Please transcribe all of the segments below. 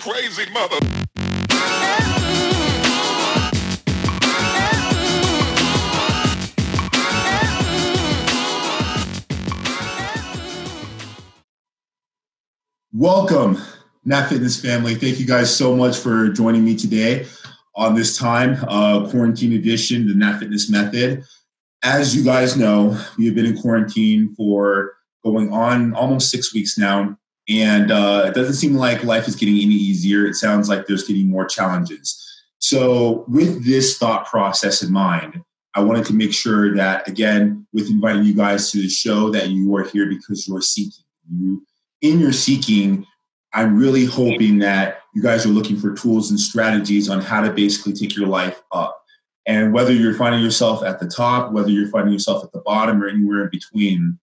crazy mother. Welcome, NattFitness family. Thank you guys so much for joining me today on this time, quarantine edition, the NattFitness method. As you guys know, we have been in quarantine for going on almost 6 weeks now, and it doesn't seem like life is getting any easier. It sounds like there's getting more challenges. So with this thought process in mind, I wanted to make sure that, again, with inviting you guys to the show, that you are here because you are seeking. In your seeking, I'm really hoping that you guys are looking for tools and strategies on how to basically take your life up. And whether you're finding yourself at the top, whether you're finding yourself at the bottom, or anywhere in between,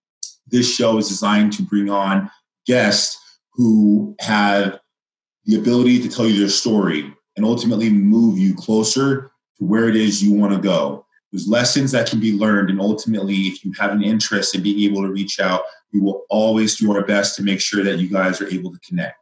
this show is designed to bring on guests who have the ability to tell you their story and ultimately move you closer to where it is you want to go. There's lessons that can be learned, and ultimately, if you have an interest in being able to reach out, we will always do our best to make sure that you guys are able to connect.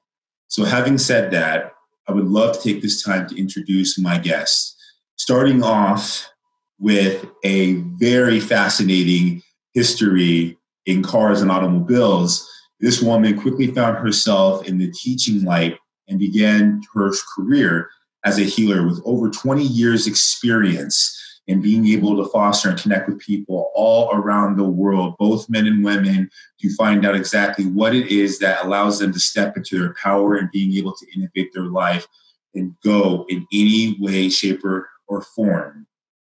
So having said that, I would love to take this time to introduce my guests, starting off with a very fascinating history in cars and automobiles. This woman quickly found herself in the teaching light and began her career as a healer with over 20 years experience in being able to foster and connect with people all around the world, both men and women, to find out exactly what it is that allows them to step into their power and being able to innovate their life and go in any way, shape, or form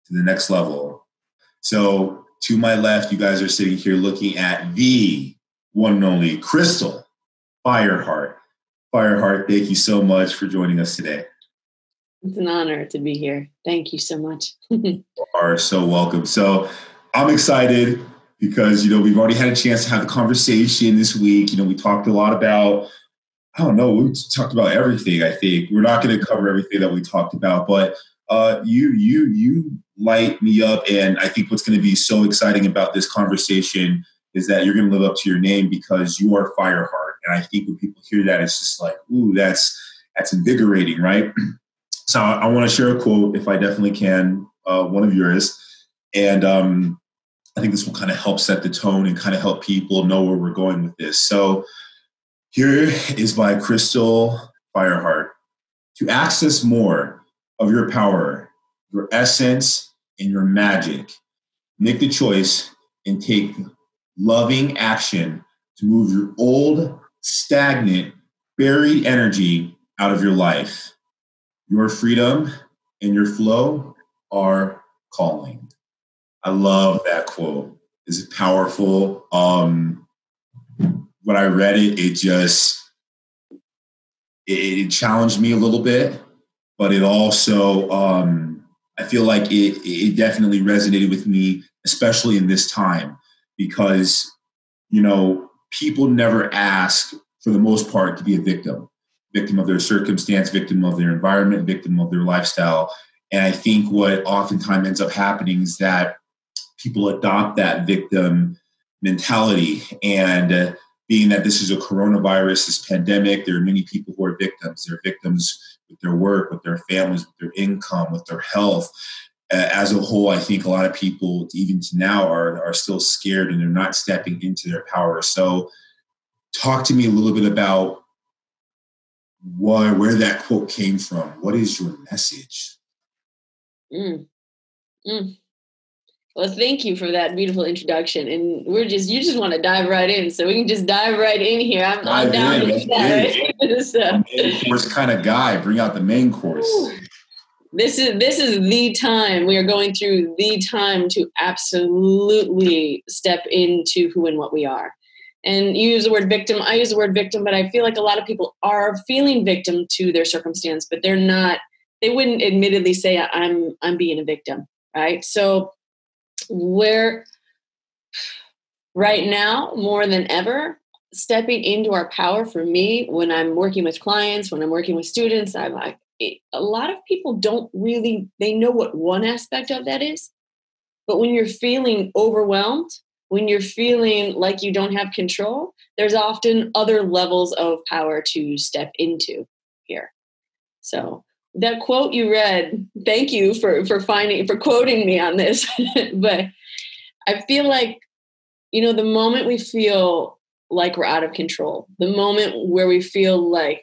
to the next level. So to my left, you guys are sitting here looking at the one and only Crystal Fireheart. Fireheart, thank you so much for joining us today. It's an honor to be here. Thank you so much. You are so welcome. So I'm excited because, we've already had a chance to have a conversation this week. We talked a lot about, we talked about everything, I think. We're not going to cover everything that we talked about, but you light me up. And I think what's going to be so exciting about this conversation is that you're going to live up to your name because you are Fireheart. And I think when people hear that, it's just like, ooh, that's invigorating, right? So I want to share a quote, if I definitely can, one of yours. And I think this will kind of help set the tone and kind of help people know where we're going with this. So here is by Crystal Fireheart. To access more of your power, your essence, and your magic, make the choice and take loving action to move your old, stagnant, buried energy out of your life. Your freedom and your flow are calling. I love that quote. It's powerful. When I read it, it challenged me a little bit, but it also, I feel like it definitely resonated with me, especially in this time, because, people never ask, for the most part, to be a victim of their circumstance, victim of their environment, victim of their lifestyle. And I think what oftentimes ends up happening is that people adopt that victim mentality. And being that this is a coronavirus, this pandemic, there are many people who are victims. They're victims with their work, with their families, with their income, with their health. As a whole, I think a lot of people, even to now, are still scared and they're not stepping into their power. So talk to me a little bit about where that quote came from. What is your message? Well, thank you for that beautiful introduction. And you just want to dive right in. So we can just dive right in here. I'm down with that. Right? So. Main course kind of guy. Bring out the main course. This is the time. We are going through the time to absolutely step into who and what we are. And you use the word victim. I use the word victim, but I feel like a lot of people are feeling victim to their circumstance, but they're not. They wouldn't admittedly say I'm being a victim, right? So we're right now more than ever stepping into our power. For me, when I'm working with clients, when I'm working with students, a lot of people don't really. They know what one aspect of that is, but when you're feeling overwhelmed, when you're feeling like you don't have control, there's often other levels of power to step into here. So that quote you read, thank you for quoting me on this. But I feel like, the moment we feel like we're out of control, the moment where we feel like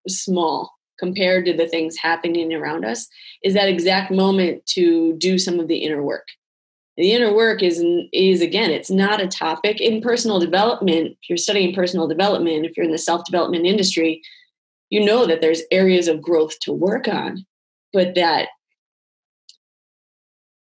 small compared to the things happening around us, is that exact moment to do some of the inner work. The inner work is again, it's not a topic in personal development. If you're studying personal development, if you're in the self-development industry, you know that there's areas of growth to work on, but that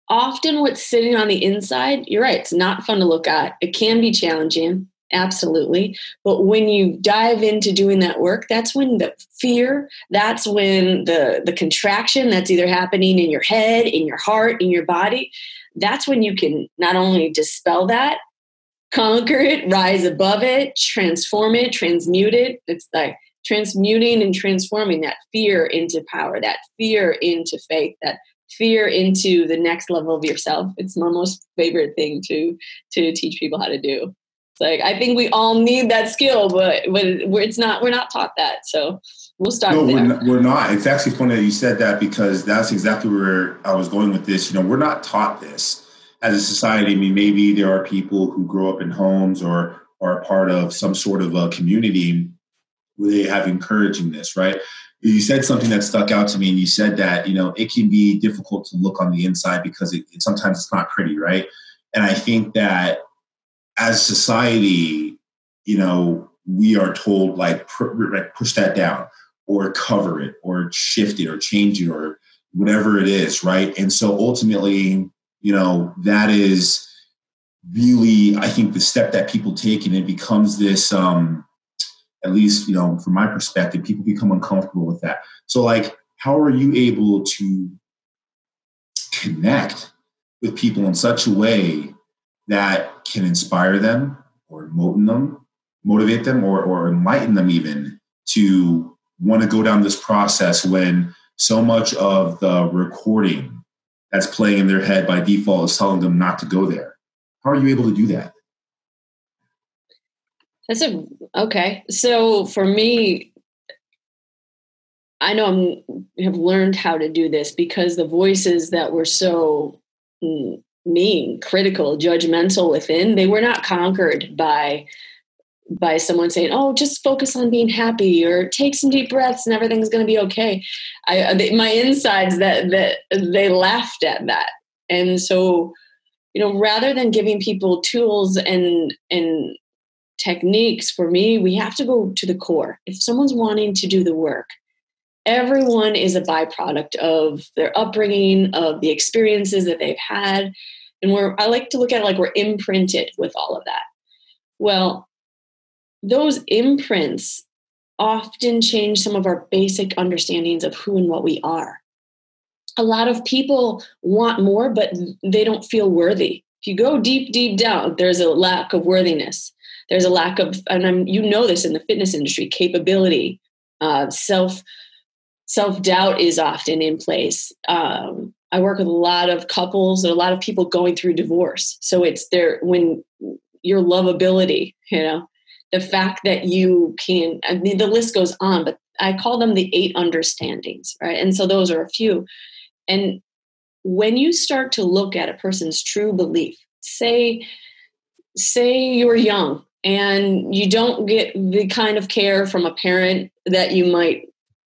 often what's sitting on the inside, you're right, it's not fun to look at. It can be challenging, absolutely. But when you dive into doing that work, that's when the fear, that's when the contraction that's either happening in your head, in your heart, in your body, that's when you can not only dispel that, conquer it, rise above it, transform it, transmute it. It's like transmuting and transforming that fear into power, that fear into faith, that fear into the next level of yourself. It's my most favorite thing to teach people how to do. It's like, I think we all need that skill, but we're not taught that. So we'll start there. No, we're not. It's actually funny that you said that, because that's exactly where I was going with this. We're not taught this as a society. I mean, maybe there are people who grow up in homes or are a part of some sort of a community where they have encouraging this, right? You said something that stuck out to me, and you said that, it can be difficult to look on the inside because sometimes it's not pretty, right? And I think that as society, we are told push that down or cover it or shift it or change it or whatever it is, right? And so ultimately, that is really, I think, the step that people take, and it becomes this, at least, from my perspective, people become uncomfortable with that. So how are you able to connect with people in such a way that can inspire them or motivate them or enlighten them even to want to go down this process when so much of the recording that's playing in their head by default is telling them not to go there? How are you able to do that? Okay. So for me, I know I have learned how to do this because the voices that were so mean, critical, judgmental within, they were not conquered by someone saying, "Oh, just focus on being happy," or "Take some deep breaths and everything's going to be okay." My insides that they laughed at that, and so rather than giving people tools and techniques, for me, we have to go to the core. If someone's wanting to do the work, everyone is a byproduct of their upbringing, of the experiences that they've had. And I like to look at it like we're imprinted with all of that. Well, those imprints often change some of our basic understandings of who and what we are. A lot of people want more, but they don't feel worthy. If you go deep, deep down, there's a lack of worthiness. There's a lack of, and this in the fitness industry, capability, self-doubt is often in place. I work with a lot of couples and a lot of people going through divorce. So it's when your lovability, the fact that you can, the list goes on, but I call them the 8 understandings, right? And so those are a few. And when you start to look at a person's true belief, say you're young and you don't get the kind of care from a parent that you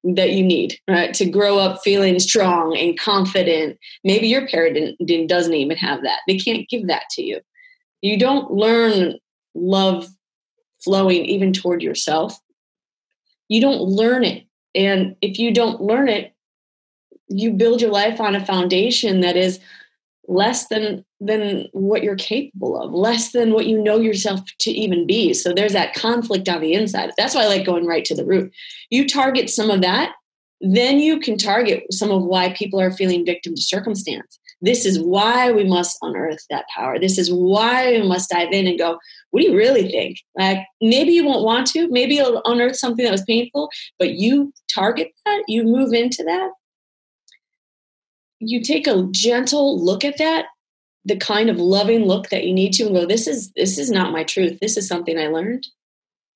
need, right? To grow up feeling strong and confident. Maybe your parent doesn't even have that. They can't give that to you. You don't learn love flowing even toward yourself. You don't learn it. And if you don't learn it, you build your life on a foundation that is less than what you're capable of, less than what you know yourself to even be. So there's that conflict on the inside. That's why I like going right to the root. You target some of that, then you can target some of why people are feeling victim to circumstance. This is why we must unearth that power. This is why we must dive in and go, what do you really think? Like, maybe you won't want to, maybe you'll unearth something that was painful, but you target that, you move into that. You take a gentle look at that, the kind of loving look that you need to, and go, this is not my truth. This is something I learned.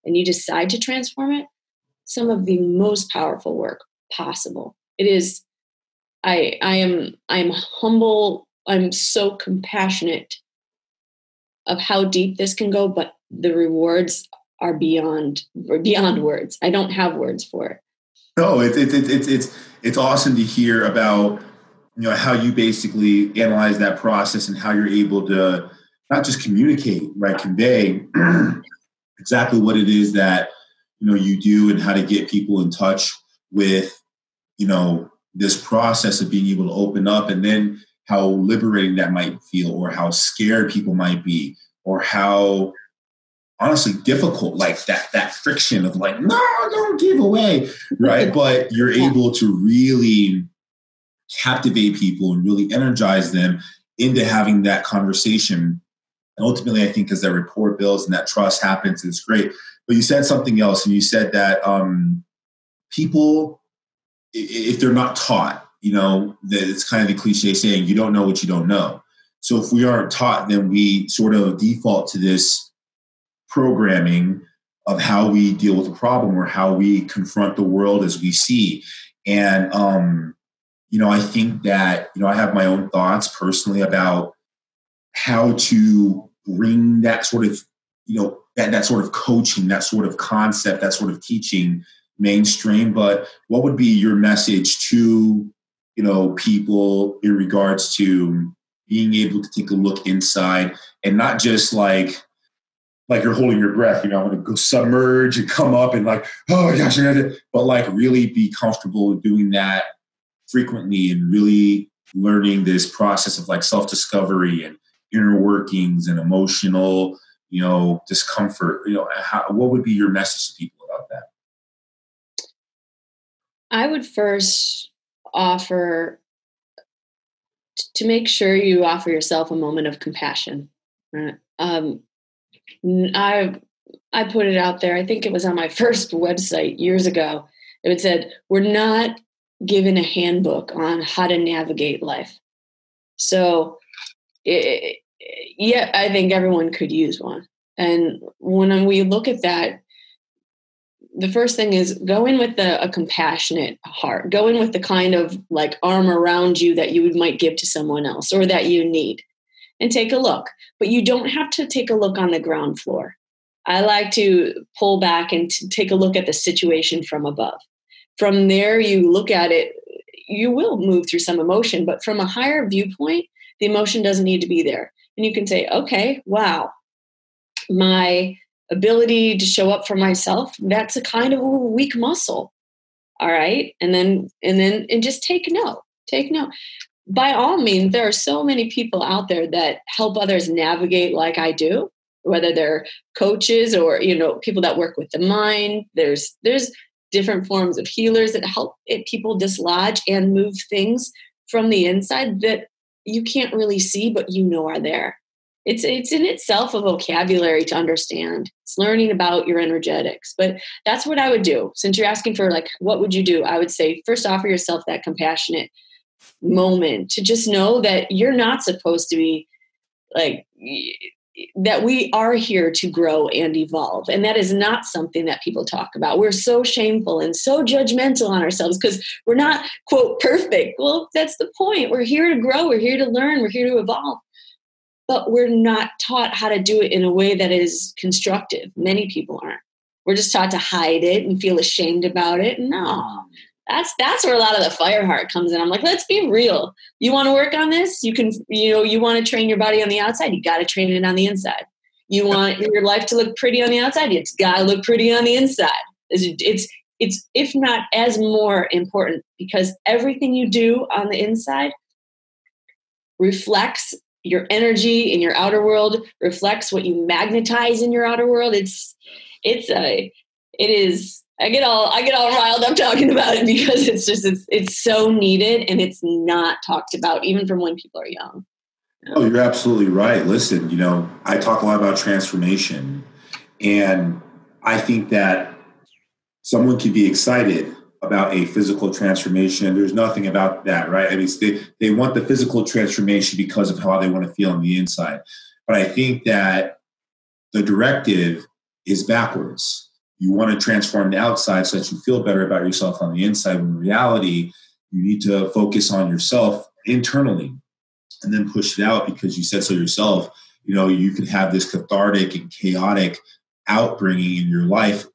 And you decide to transform it. some of the most powerful work possible. It is, I am humble. I'm so compassionate of how deep this can go, but the rewards are beyond words. I don't have words for it. No, it's awesome to hear about, how you basically analyze that process and how you're able to not just communicate, right, convey exactly what it is that, you do and how to get people in touch with, this process of being able to open up, and then how liberating that might feel, or how scared people might be, or how honestly difficult, like that friction of like, no, don't give away, right? But you're able to really captivate people and really energize them into having that conversation. And ultimately, I think as that rapport builds and that trust happens, it's great. But you said something else, and you said that people, if they're not taught, that it's kind of the cliche saying, you don't know what you don't know. So if we aren't taught, then we sort of default to this programming of how we deal with a problem or how we confront the world as we see. And, I think that, I have my own thoughts personally about how to bring that sort of, that sort of coaching, that sort of concept, that sort of teaching mainstream. But what would be your message to, people in regards to being able to take a look inside and not just like you're holding your breath, I'm going to go submerge and come up and like, oh my gosh, but like really be comfortable doing that frequently and really learning this process of like self-discovery and inner workings and emotional, discomfort. What would be your message to people about that? I would first offer to make sure you offer yourself a moment of compassion. Right? I put it out there. I think it was on my first website years ago. It said, we're not given a handbook on how to navigate life. So I think everyone could use one. And when we look at that, the first thing is go in with a compassionate heart. Go in with the kind of like arm around you that you might give to someone else or that you need, and take a look. But you don't have to take a look on the ground floor. I like to pull back and take a look at the situation from above. From there, you look at it, you will move through some emotion, but from a higher viewpoint, the emotion doesn't need to be there. And you can say, okay, wow, my ability to show up for myself, that's a kind of a weak muscle. All right. And just take note. By all means, there are so many people out there that help others navigate like I do, whether they're coaches or, people that work with the mind. There's different forms of healers that help people dislodge and move things from the inside that you can't really see, but are there. It's in itself a vocabulary to understand. It's learning about your energetics. But that's what I would do. Since you're asking for like, what would you do? I would say first offer yourself that compassionate moment to just know that you're not supposed to be like, that we are here to grow and evolve. And that is not something that people talk about. We're so shameful and so judgmental on ourselves because we're not, quote, perfect. Well, that's the point. We're here to grow. We're here to learn. We're here to evolve. But we're not taught how to do it in a way that is constructive. Many people aren't. We're just taught to hide it and feel ashamed about it. No, that's where a lot of the Fireheart comes in. I'm like, let's be real. You want to work on this? You can, you want to train your body on the outside. You got to train it on the inside. You want your life to look pretty on the outside. It's got to look pretty on the inside. It's if not as more important, because everything you do on the inside reflects your energy in your outer world, reflects what you magnetize in your outer world. It is. I get all riled up talking about it because it's so needed and it's not talked about even from when people are young. Oh, you're absolutely right. Listen, I talk a lot about transformation, and I think that someone can be excited about a physical transformation. There's nothing about that, right? I mean, they want the physical transformation because of how they want to feel on the inside. But I think that the directive is backwards. you want to transform the outside so that you feel better about yourself on the inside, when in reality, you need to focus on yourself internally and then push it out, because you said so yourself. You could have this cathartic and chaotic outbringing in your life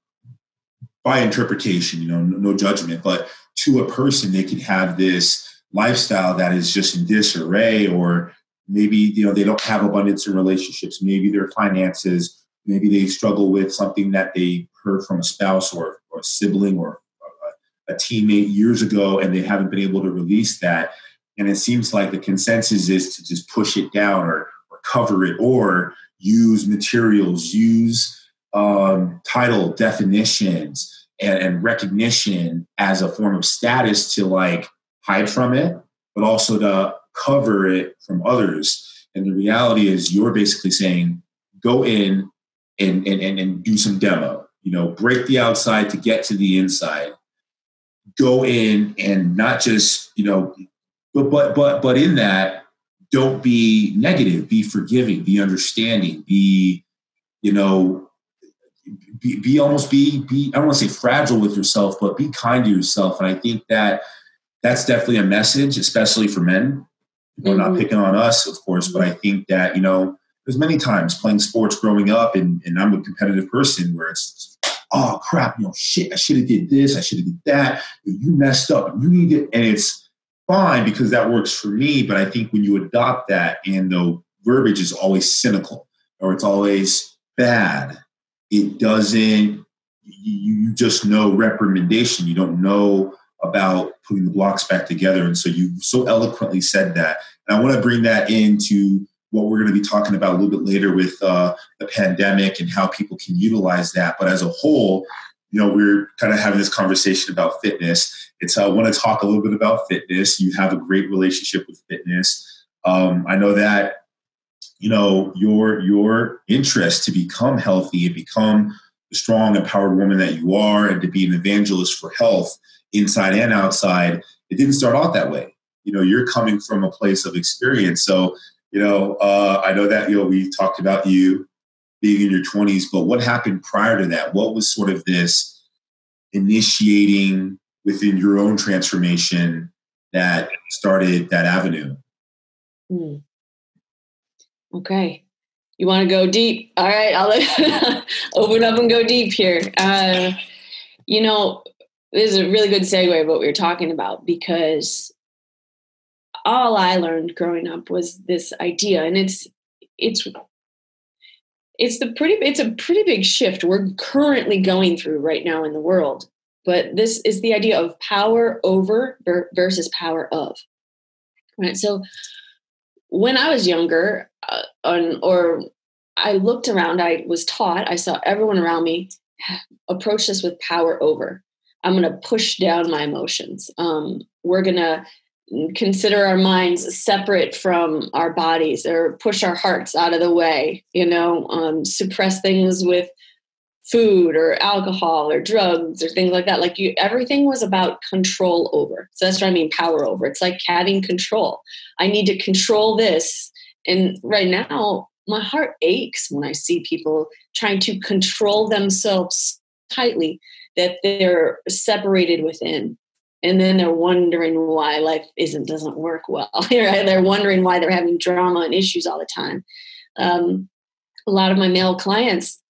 by interpretation, no judgment, but to a person, they could have this lifestyle that is just in disarray, or maybe, they don't have abundance in relationships. Maybe their finances, maybe they struggle with something that they heard from a spouse or a sibling or a teammate years ago, and they haven't been able to release that. And it seems like the consensus is to just push it down or cover it, or use materials, use title definitions and recognition as a form of status to like hide from it, but also to cover it from others. And the reality is, you're basically saying, go in and do some demo, break the outside to get to the inside. Go in and not just, but in that, don't be negative, be forgiving, be understanding, be I don't want to say fragile with yourself, but be kind to yourself. And I think that that's definitely a message, especially for men. Not picking on us, of course, but I think that, there's many times playing sports growing up, and I'm a competitive person, where it's, oh crap, shit, I should have did this, I should have did that. You messed up. You need it. And it's fine because that works for me. But I think when you adopt that, and the verbiage is always cynical or it's always bad, it doesn't, you just know reprimandation. You don't know about putting the blocks back together. And so you so eloquently said that. And I want to bring that into what we're going to be talking about a little bit later with the pandemic and how people can utilize that. But as a whole, we're kind of having this conversation about fitness. I want to talk a little bit about fitness. You have a great relationship with fitness. I know that, your interest to become healthy and become the strong, empowered woman that you are, and to be an evangelist for health inside and outside, it didn't start out that way. You're coming from a place of experience. So, I know that, we talked about you being in your 20s, but what happened prior to that? What was sort of this initiating within your own transformation that started that avenue? Okay. You want to go deep? All right. I'll open up and go deep here. This is a really good segue of what we were talking about, because all I learned growing up was this idea, and it's a pretty big shift we're currently going through right now in the world. But this is the idea of power over versus power of. Right. So when I was younger, or I looked around, I was taught, I saw everyone around me approach this with power over. I'm going to push down my emotions. We're going to consider our minds separate from our bodies, or push our hearts out of the way, suppress things with food or alcohol or drugs or things like that. Everything was about control over. So that's what I mean, power over. It's like having control. I need to control this. And right now, my heart aches when I see people trying to control themselves tightly that they're separated within. And then they're wondering why life doesn't work well. Right? They're wondering why they're having drama and issues all the time. A lot of my male clients,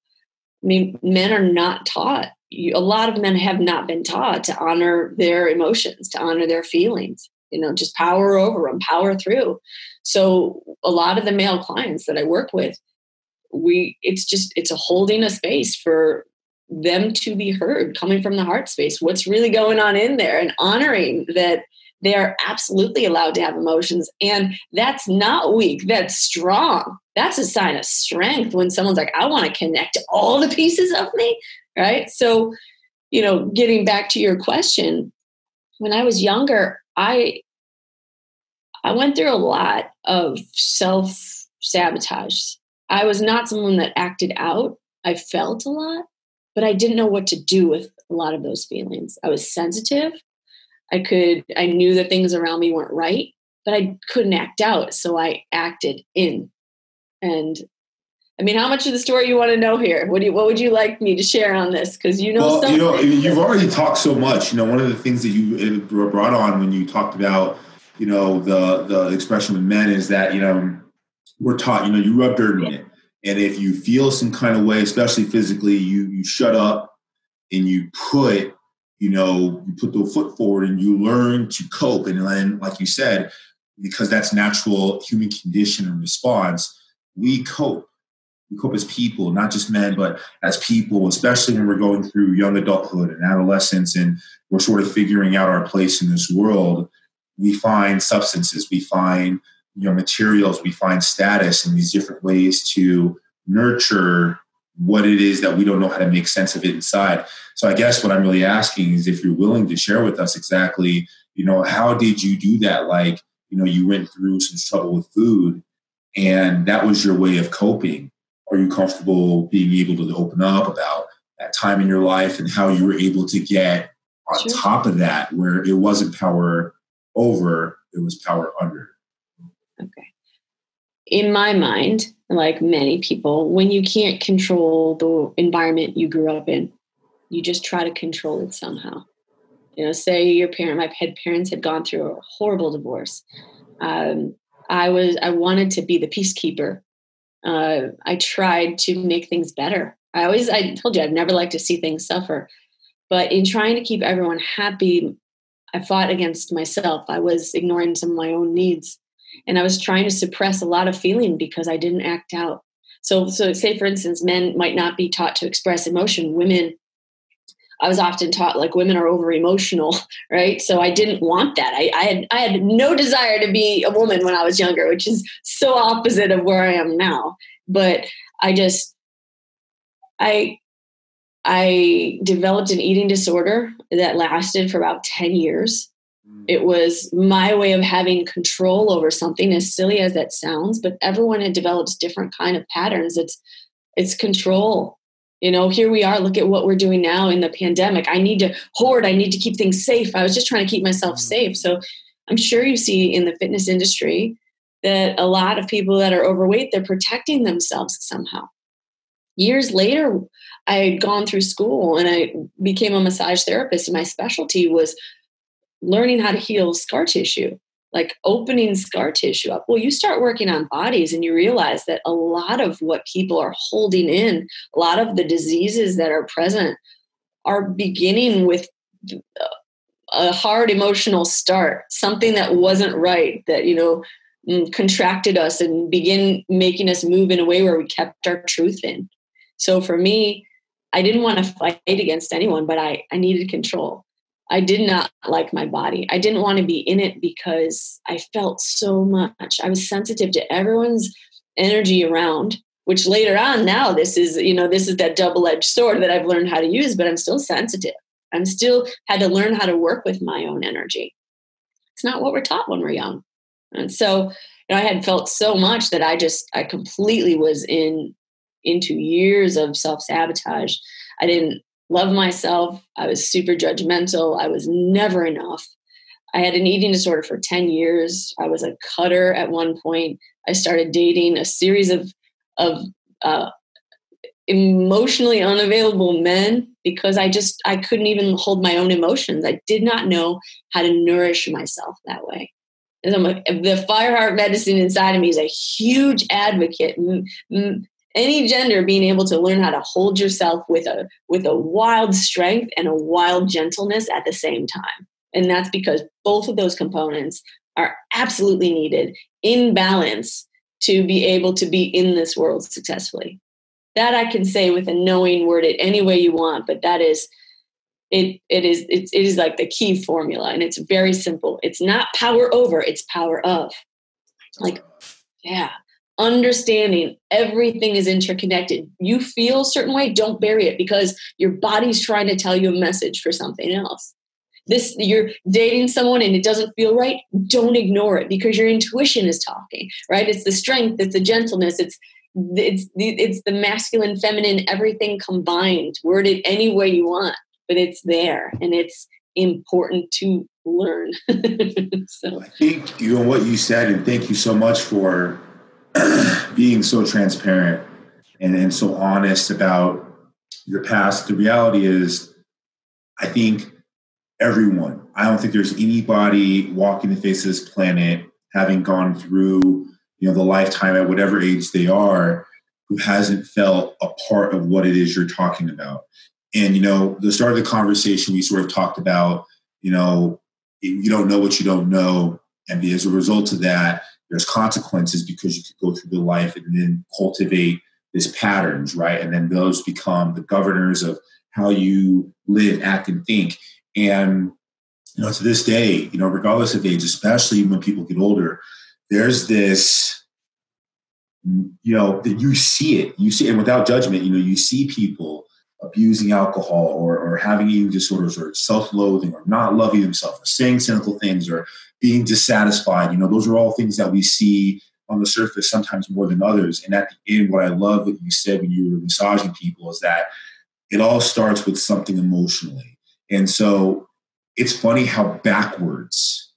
men are not taught. A lot of men have not been taught to honor their emotions, to honor their feelings, just power over them, power through. So a lot of the male clients that I work with, it's a holding a space for them to be heard, coming from the heart space. What's really going on in there, and honoring that they are absolutely allowed to have emotions. And that's not weak. That's strong. That's a sign of strength when someone's like, I want to connect to all the pieces of me. Right. So, getting back to your question, when I was younger, I went through a lot of self-sabotage. I was not someone that acted out. I felt a lot, but I didn't know what to do with a lot of those feelings. I was sensitive. I knew that things around me weren't right, but I couldn't act out. So I acted in. And I mean, how much of the story you want to know here? What would you like me to share on this? Because you've already talked so much. One of the things that you brought on when you talked about, the expression with men is that, we're taught, you rub dirt in it. And if you feel some kind of way, especially physically, you shut up and you put the foot forward and you learn to cope. And then, like you said, because that's natural human condition and response, we cope. We cope as people, not just men, but as people, especially when we're going through young adulthood and adolescence and we're sort of figuring out our place in this world. We find substances, we find materials, we find status in these different ways to nurture what it is that we don't know how to make sense of it inside. So I guess what I'm really asking is if you're willing to share with us exactly, how did you do that? Like, you went through some trouble with food and that was your way of coping. Are you comfortable being able to open up about that time in your life and how you were able to get on top of that, where it wasn't power over, it was power under? Okay. In my mind, like many people, when you can't control the environment you grew up in, you just try to control it somehow. Say my parents had gone through a horrible divorce. I wanted to be the peacekeeper. I tried to make things better. I told you, I've never liked to see things suffer, but in trying to keep everyone happy, I fought against myself. I was ignoring some of my own needs and I was trying to suppress a lot of feeling because I didn't act out. So say for instance, men might not be taught to express emotion. Women, I was often taught like women are over emotional, right? So I didn't want that. I had no desire to be a woman when I was younger, which is so opposite of where I am now. But I developed an eating disorder that lasted for about 10 years. It was my way of having control over something, as silly as that sounds, but everyone had developed different kind of patterns. It's control. Here we are, look at what we're doing now in the pandemic. I need to hoard. I need to keep things safe. I was just trying to keep myself safe. So I'm sure you see in the fitness industry that a lot of people that are overweight, they're protecting themselves somehow. Years later, I had gone through school and I became a massage therapist, and my specialty was learning how to heal scar tissue, like opening scar tissue up. Well, you start working on bodies and you realize that a lot of what people are holding in, a lot of the diseases that are present are beginning with a hard emotional start, something that wasn't right, that, contracted us and begin making us move in a way where we kept our truth in. So for me, I didn't want to fight against anyone, but I needed control. I did not like my body. I didn't want to be in it because I felt so much. I was sensitive to everyone's energy around, which later on now this is that double-edged sword that I've learned how to use, but I'm still sensitive. I'm still had to learn how to work with my own energy. It's not what we're taught when we're young. And so, I had felt so much that I completely was into years of self-sabotage. I didn't love myself. I was super judgmental. I was never enough. I had an eating disorder for 10 years. I was a cutter at one point. I started dating a series of emotionally unavailable men because I couldn't even hold my own emotions. I did not know how to nourish myself that way. And the Fireheart medicine inside of me is a huge advocate. Any gender being able to learn how to hold yourself with a wild strength and a wild gentleness at the same time. And that's because both of those components are absolutely needed in balance to be able to be in this world successfully. That I can say with a knowing word it any way you want, but that is it is like the key formula, and it's very simple. It's not power over, it's power of. Like, yeah. Understanding everything is interconnected. You feel a certain way, don't bury it because your body's trying to tell you a message for something else. You're dating someone and it doesn't feel right, don't ignore it because your intuition is talking, right? It's the strength, it's the gentleness, it's the masculine, feminine, everything combined. Word it any way you want, but it's there and it's important to learn. So I think what you said, and thank you so much for being so transparent. and so honest about your past. The reality is, I think I don't think there's anybody walking the face of this planet having gone through, the lifetime at whatever age they are, who hasn't felt a part of what it is you're talking about. And, the start of the conversation, we sort of talked about, you don't know what you don't know. And as a result of that, there's consequences because you could go through the life and then cultivate these patterns, right? And then those become the governors of how you live, act, and think. And, to this day, regardless of age, especially when people get older, there's this, that you see it, and without judgment, you see people abusing alcohol or having eating disorders or self-loathing or not loving themselves or saying cynical things or being dissatisfied. Those are all things that we see on the surface, sometimes more than others. And at the end, what I love what you said when you were massaging people is that it all starts with something emotionally. And so it's funny how backwards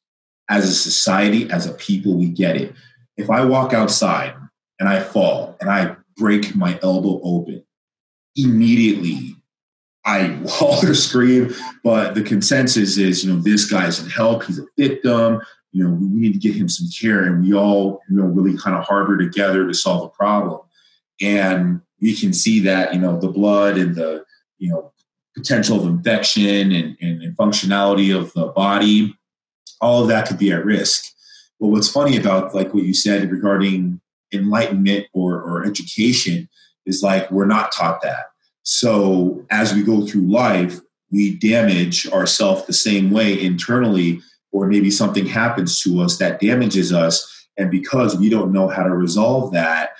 as a society, as a people, we get it. If I walk outside and I fall and I break my elbow open, immediately I holler or scream, but the consensus is, this guy's in help. He's a victim. We need to get him some care. And we all, really kind of harbor together to solve a problem. And we can see that, the blood and the, potential of infection and functionality of the body, all of that could be at risk. But what's funny about like what you said regarding enlightenment or education is like, we're not taught that. So as we go through life, we damage ourselves the same way internally, or maybe something happens to us that damages us. And because we don't know how to resolve that,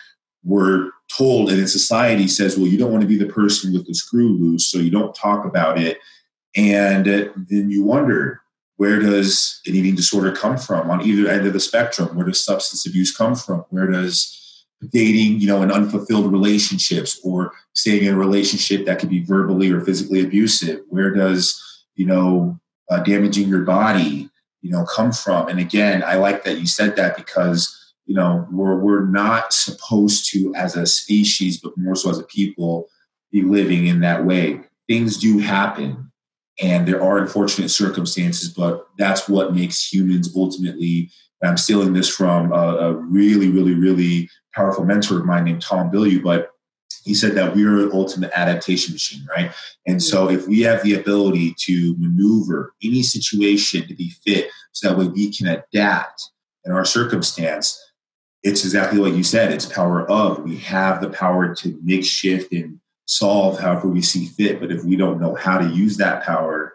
we're told, and in society says, well, you don't want to be the person with the screw loose, so you don't talk about it. And then you wonder, where does an eating disorder come from on either end of the spectrum? Where does substance abuse come from? Where does dating, in unfulfilled relationships or staying in a relationship that could be verbally or physically abusive? Where does, damaging your body, come from? And again, I like that you said that because, we're not supposed to, as a species, but more so as a people, be living in that way. Things do happen. And there are unfortunate circumstances, but that's what makes humans ultimately. And I'm stealing this from a really, really, really powerful mentor of mine named Tom Bilyeu, but he said that we are an ultimate adaptation machine, right? And so if we have the ability to maneuver any situation to be fit so that way we can adapt in our circumstance, it's exactly what you said. It's power of. We have the power to make shift and solve however we see fit. But if we don't know how to use that power,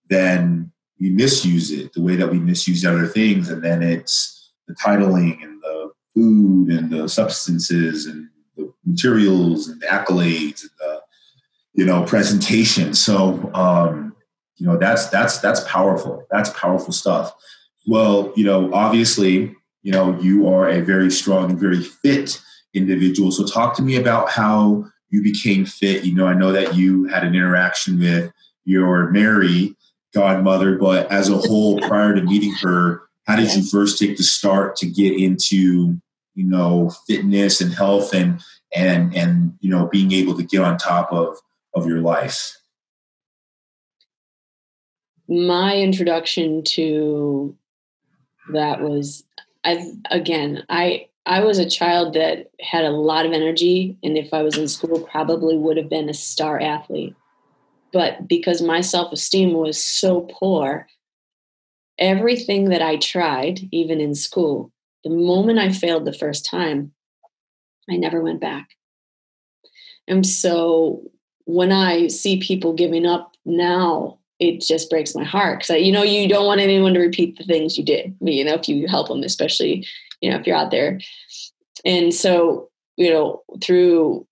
then we misuse it the way that we misuse other things. And then it's the titling and the food and the substances and the materials and the accolades and the, presentation. So, that's powerful. That's powerful stuff. Well, obviously, you are a very strong and very fit individual. So talk to me about how you became fit. I know that you had an interaction with your Mary godmother, but as a whole, prior to meeting her, how did you first take the start to get into, fitness and health and being able to get on top of your life? My introduction to that was, I was a child that had a lot of energy, and if I was in school, probably would have been a star athlete. But because my self-esteem was so poor, everything that I tried, even in school, the moment I failed the first time, I never went back. And so when I see people giving up now, it just breaks my heart because, you don't want anyone to repeat the things you did. If you help them, especially, if you're out there. And so, through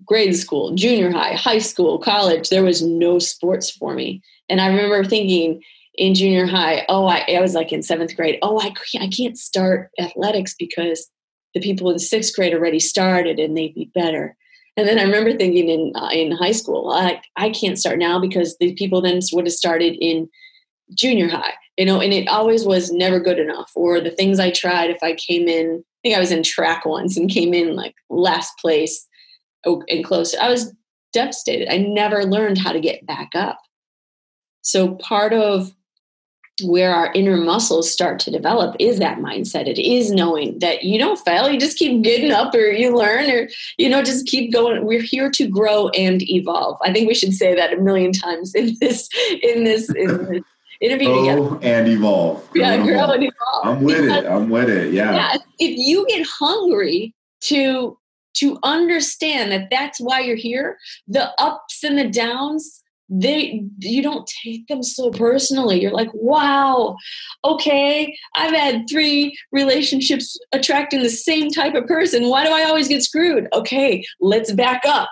grade school, junior high, high school, college, there was no sports for me. And I remember thinking in junior high, I was like in seventh grade, I can't start athletics because the people in sixth grade already started and they'd be better. And then I remember thinking in high school, I can't start now because the people then would have started in junior high, and it always was never good enough. Or the things I tried, if I came in, I think I was in track once and came in like last place. and closer. I was devastated. I never learned how to get back up. So part of where our inner muscles start to develop is that mindset. It is knowing that you don't fail. You just keep getting up, or you learn, or, just keep going. We're here to grow and evolve. I think we should say that a million times in this interview together. And evolve. Grow and evolve. I'm with it. Yeah. If you get hungry to understand that that's why you're here, the ups and the downs, you don't take them so personally. You're like, wow, okay, I've had 3 relationships attracting the same type of person. Why do I always get screwed? Okay, let's back up.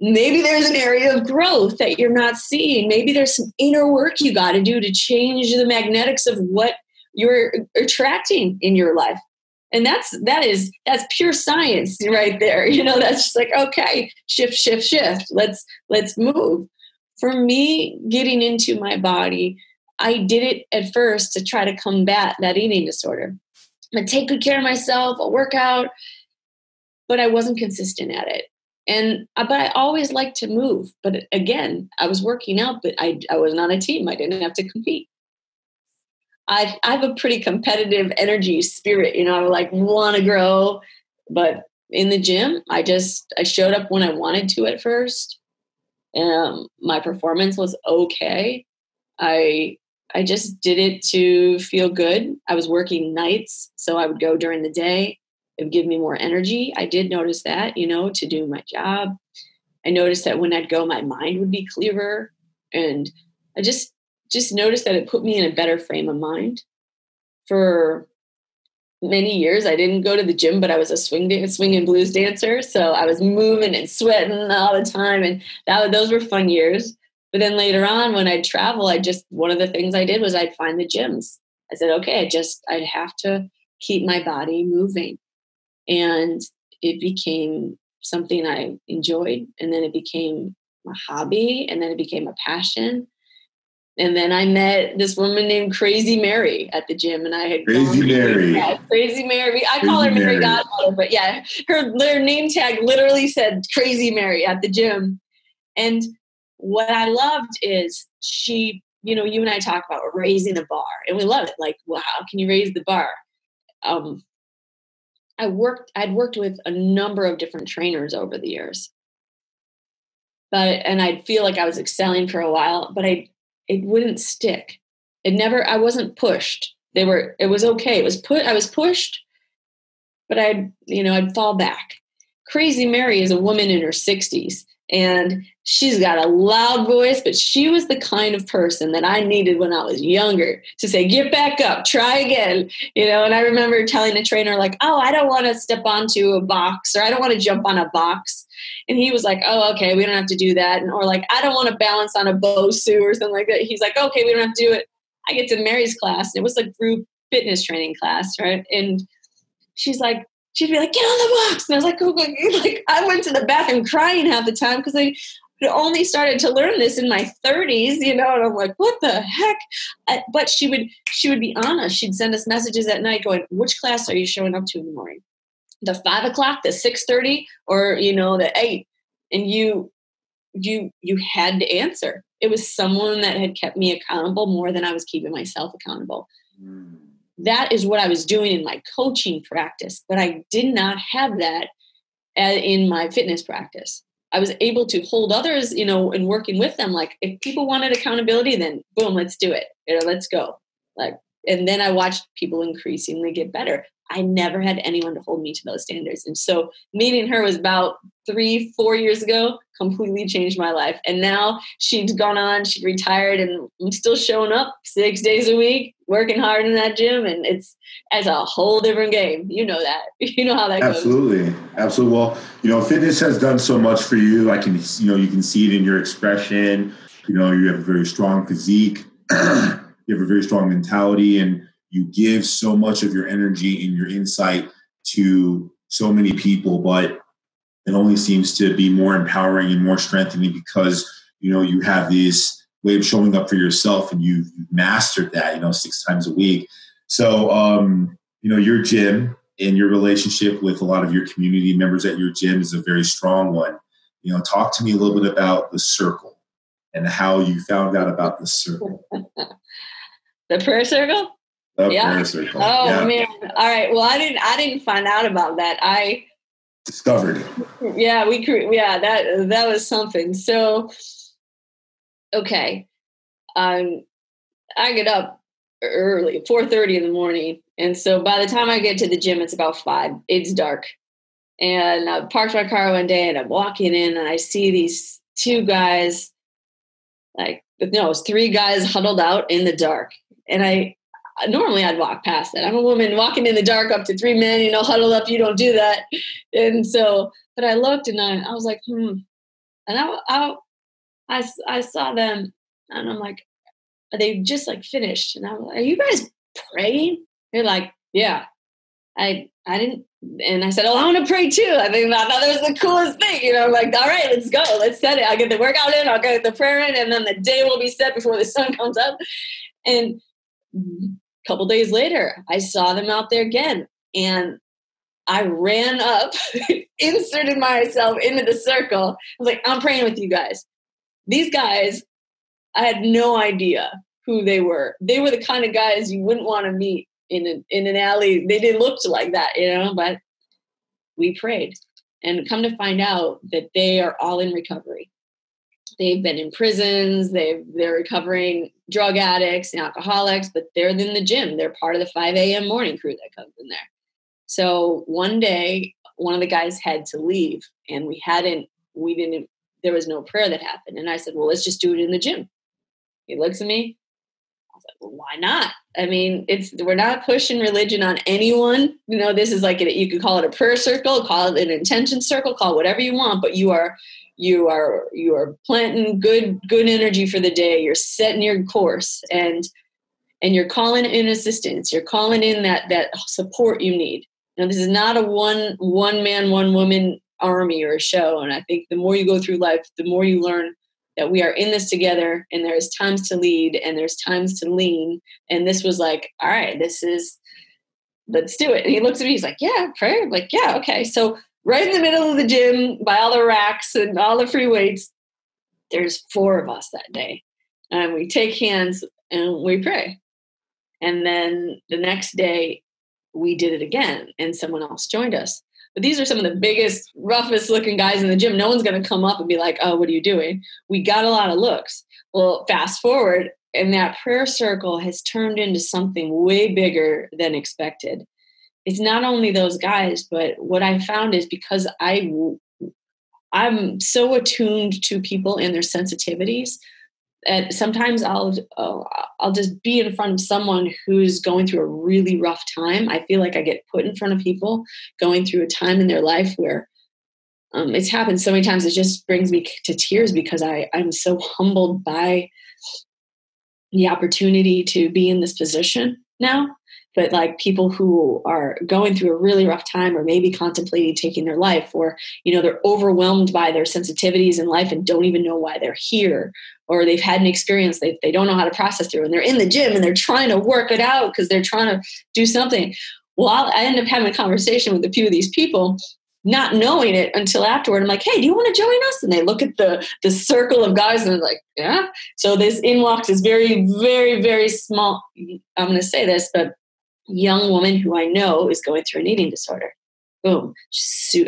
Maybe there's an area of growth that you're not seeing. Maybe there's some inner work you got to do to change the magnetics of what you're attracting in your life. And that's pure science right there. That's just like, okay, shift. Let's move. For me, getting into my body, I did it at first to try to combat that eating disorder. I'd take good care of myself, I'll work out, but I wasn't consistent at it. But I always liked to move. But again, I was working out, but I wasn't on a team. I didn't have to compete. I have a pretty competitive energy spirit. I want to grow, but in the gym, I showed up when I wanted to at first. My performance was okay. I just did it to feel good. I was working nights, so I would go during the day. It would give me more energy. I did notice that, to do my job. I noticed that when I'd go, my mind would be clearer. And I just noticed that it put me in a better frame of mind. For many years, I didn't go to the gym, but I was a swing and blues dancer. So I was moving and sweating all the time. And those were fun years. But then later on, when I'd travel, one of the things I did was I'd find the gyms. I said, okay, I'd have to keep my body moving. And it became something I enjoyed. And then it became a hobby. And then it became a passion. And then I met this woman named Crazy Mary at the gym, and I had Crazy Mary. Yeah, Crazy Mary. I call her Mary Godmother, but yeah, their name tag literally said Crazy Mary at the gym. And what I loved is she, you and I talk about raising the bar, and we love it. Like, well, how can you raise the bar? I'd worked with a number of different trainers over the years, and I'd feel like I was excelling for a while, but it wouldn't stick. I wasn't pushed. It was okay. I was pushed, but I'd fall back. Crazy Mary is a woman in her 60s, and she's got a loud voice, but she was the kind of person that I needed when I was younger to say, get back up, try again. And I remember telling the trainer, like, oh, I don't want to step onto a box, or I don't want to jump on a box. And he was like, oh, okay, we don't have to do that. Or like, I don't want to balance on a Bosu or something like that. He's like, okay, we don't have to do it. I get to Mary's class, and it was a group fitness training class, right? And she'd be like, get on the box. And I was like, oh, I went to the bathroom crying half the time because I only started to learn this in my 30s, and I'm like, what the heck? But she would be honest. She'd send us messages at night going, which class are you showing up to in the morning? The 5 o'clock, the 6:30, or, the 8. And you had to answer. It was someone that had kept me accountable more than I was keeping myself accountable. That is what I was doing in my coaching practice, but I did not have that in my fitness practice. I was able to hold others, and working with them. Like, if people wanted accountability, then boom, let's do it. Let's go. And then I watched people increasingly get better. I never had anyone to hold me to those standards. And so meeting her was about 3-4 years ago, completely changed my life. And now she's gone on, she retired, and I'm still showing up 6 days a week, working hard in that gym. And it's a whole different game. You know that. You know how that goes. Absolutely. Well, fitness has done so much for you. You can see it in your expression. You have a very strong physique. You have a very strong mentality, and you give so much of your energy and your insight to so many people, but it only seems to be more empowering and more strengthening because, you have this way of showing up for yourself, and you've mastered that, 6 times a week. So, your gym, and your relationship with a lot of your community members at your gym is a very strong one. Talk to me a little bit about the circle and how you found out about the circle. The prayer circle? Prayer circle. Oh, man. All right. Well, I didn't find out about that. I discovered it. Yeah, that was something. So, okay. I get up early, 4:30 in the morning. And so by the time I get to the gym, it's about 5. It's dark. And I parked my car one day and I'm walking in and I see these 2 guys, it's 3 guys huddled out in the dark. And normally I'd walk past that. I'm a woman walking in the dark up to 3 men, huddled up. You don't do that. And so, but I looked and I was like, And I saw them and I'm like, they just finished. And I was like, are you guys praying? They're like, yeah. I didn't. And I said, oh, I want to pray too. I thought that was the coolest thing. I'm like, all right, let's go. Let's set it. I'll get the workout in. I'll get the prayer in. And then the day will be set before the sun comes up. And a couple days later, I saw them out there again. And I ran up, inserted myself into the circle. I was like, I'm praying with you guys. These guys, I had no idea who they were. They were the kind of guys you wouldn't want to meet in an alley. They didn't look like that, but we prayed. And come to find out that they are all in recovery. They've been in prisons. They're recovering drug addicts and alcoholics, but they're in the gym. They're part of the 5 a.m. morning crew that comes in there. So one day, one of the guys had to leave and there was no prayer that happened. And I said, well, let's just do it in the gym. He looks at me. I was like, well, why not? I mean, we're not pushing religion on anyone. This is you could call it a prayer circle, call it an intention circle, call it whatever you want, but you are planting good energy for the day. You're setting your course and you're calling in assistance. You're calling in that support you need. This is not a one man, one woman army or a show. And I think the more you go through life, the more you learn that we are in this together and there's times to lead and there's times to lean. And this was like, all right, let's do it. And he looks at me, he's like, yeah, prayer. I'm like, yeah, okay. So right in the middle of the gym by all the racks and all the free weights, there's 4 of us that day. And we take hands and we pray. And then the next day we did it again and someone else joined us. But these are some of the biggest, roughest looking guys in the gym. No one's going to come up and be like, oh, what are you doing? We got a lot of looks. Well, fast forward, and that prayer circle has turned into something way bigger than expected. It's not only those guys, but what I found is because I'm so attuned to people and their sensitivities, and sometimes I'll just be in front of someone who's going through a really rough time. I feel like I get put in front of people going through a time in their life where it's happened so many times. It just brings me to tears because I'm so humbled by the opportunity to be in this position now. But people who are going through a really rough time or maybe contemplating taking their life, or, they're overwhelmed by their sensitivities in life and don't even know why they're here, or they've had an experience they don't know how to process through, and they're in the gym and they're trying to work it out because they're trying to do something. Well, I end up having a conversation with a few of these people, not knowing it until afterward. I'm like, hey, do you want to join us? And they look at the circle of guys and they're like, yeah. So this walks is very, very, very small. I'm going to say this, but young woman who I know is going through an eating disorder. Boom.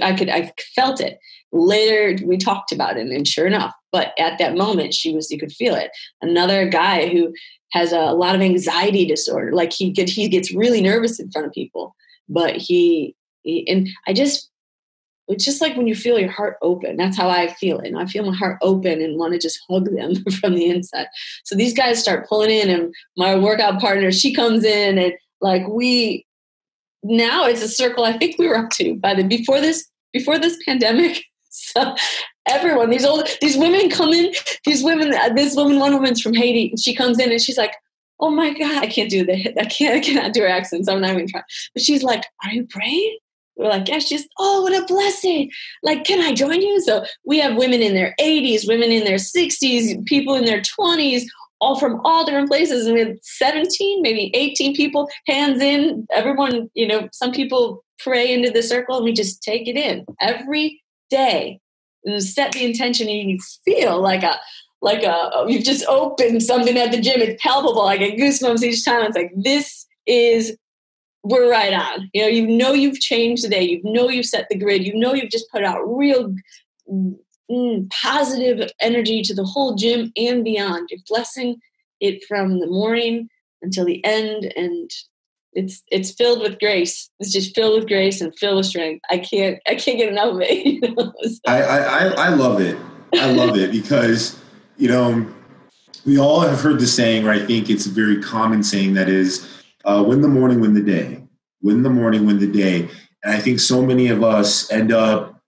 I felt it. Later we talked about it and sure enough, but at that moment you could feel it. Another guy who has a lot of anxiety disorder. He gets really nervous in front of people, but it's just like when you feel your heart open. That's how I feel it. And I feel my heart open and want to just hug them from the inside. So these guys start pulling in, and my workout partner, she comes in, and now it's a circle I think we were up to before this pandemic. So everyone, these women come in, one woman's from Haiti, and she comes in and she's like, oh my God, I can't do that. I cannot do her accent. So I'm not even trying. But she's like, are you praying? We're like, yeah. She's, oh, what a blessing. Can I join you? So we have women in their 80s, women in their 60s, people in their 20s, all from all different places. And we had 17, maybe 18 people, hands in, everyone, some people pray into the circle and we just take it in every day and set the intention, and you feel like you've just opened something at the gym. It's palpable. I get goosebumps each time. It's like, we're right on. You've changed the day. You've set the grid. You've just put out real positive energy to the whole gym and beyond. You're blessing it from the morning until the end, and it's filled with grace. It's just filled with grace and filled with strength. I can't get enough of it. So. I love it. I love it because, we all have heard the saying, or I think it's a very common saying, that is, win the morning, win the day. Win the morning, win the day. And I think so many of us end up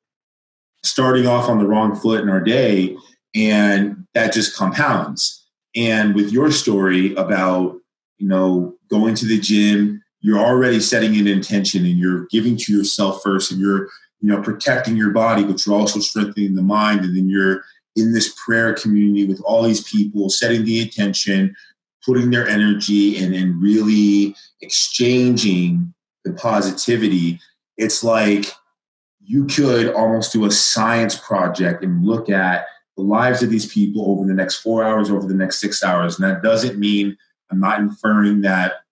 starting off on the wrong foot in our day, and that just compounds. And with your story about, going to the gym, you're already setting an intention and you're giving to yourself first, and you're, protecting your body, but you're also strengthening the mind. And then you're in this prayer community with all these people, setting the intention, putting their energy and really exchanging the positivity. It's like you could almost do a science project and look at the lives of these people over the next 4 hours, over the next 6 hours. And that doesn't mean, I'm not inferring that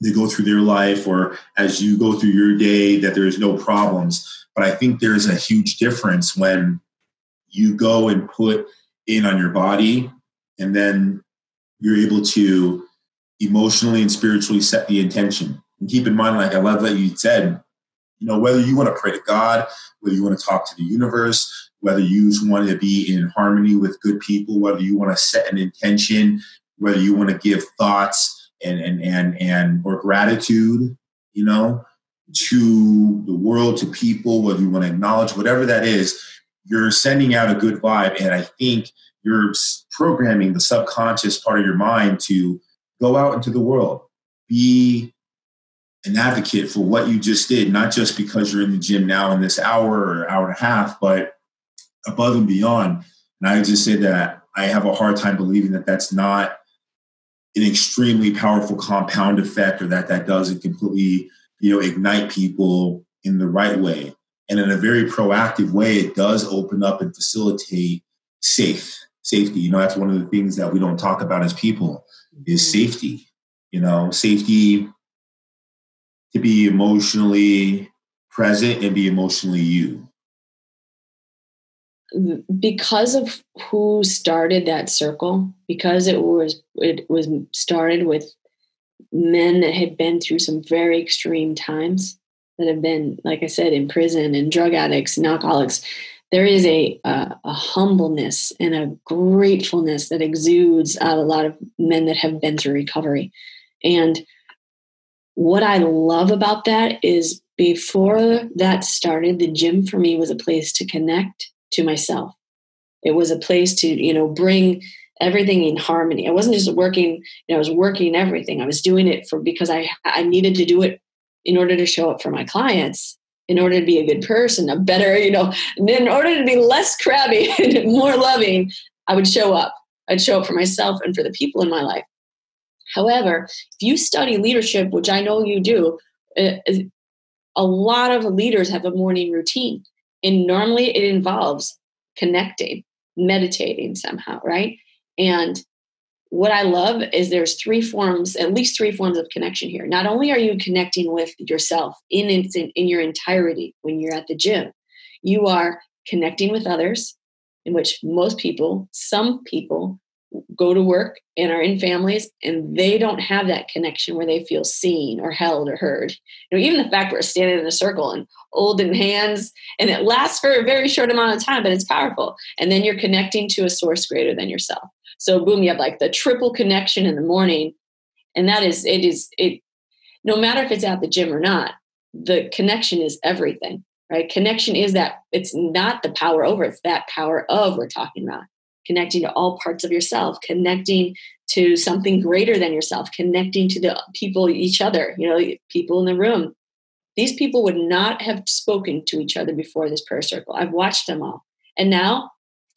they go through their life, or as you go through your day, that there's no problems. But I think there's a huge difference when you go and put in on your body, and then you're able to emotionally and spiritually set the intention. And keep in mind, like I love that you said, whether you want to pray to God, whether you want to talk to the universe, whether you want to be in harmony with good people, whether you want to set an intention, whether you want to give thoughts or gratitude, to the world, to people, whether you want to acknowledge, whatever that is, you're sending out a good vibe. And I think you're programming the subconscious part of your mind to go out into the world, be an advocate for what you just did, not just because you're in the gym now in this hour or hour and a half, but above and beyond. And I just say that I have a hard time believing that that's not an extremely powerful compound effect, or that doesn't completely, ignite people in the right way. And in a very proactive way, it does open up and facilitate safety. That's one of the things that we don't talk about as people is safety. Safety to be emotionally present and be emotionally you. Because of who started that circle, because it was started with men that had been through some very extreme times, that have been, like I said, in prison, and drug addicts and alcoholics, there is a humbleness and a gratefulness that exudes out of a lot of men that have been through recovery. And what I love about that is, before that started, the gym for me was a place to connect to myself. It was a place to, bring everything in harmony. I wasn't just working, I was working everything. I was doing it because I needed to do it in order to show up for my clients, in order to be a good person, a better, in order to be less crabby and more loving, I would show up. I'd show up for myself and for the people in my life. However, if you study leadership, which I know you do, a lot of leaders have a morning routine. And normally it involves connecting, meditating somehow, right? And what I love is there's at least three forms of connection here. Not only are you connecting with yourself in your entirety when you're at the gym, you are connecting with others, in which some people go to work and are in families, and they don't have that connection where they feel seen or held or heard. Even the fact we're standing in a circle and holding hands, and it lasts for a very short amount of time, but it's powerful. And then you're connecting to a source greater than yourself. So boom, you have like the triple connection in the morning. And that is, no matter if it's at the gym or not, the connection is everything, right? Connection is that, it's not the power over, it's that power of we're talking about. Connecting to all parts of yourself, connecting to something greater than yourself, connecting to the people, each other, people in the room. These people would not have spoken to each other before this prayer circle. I've watched them all. And now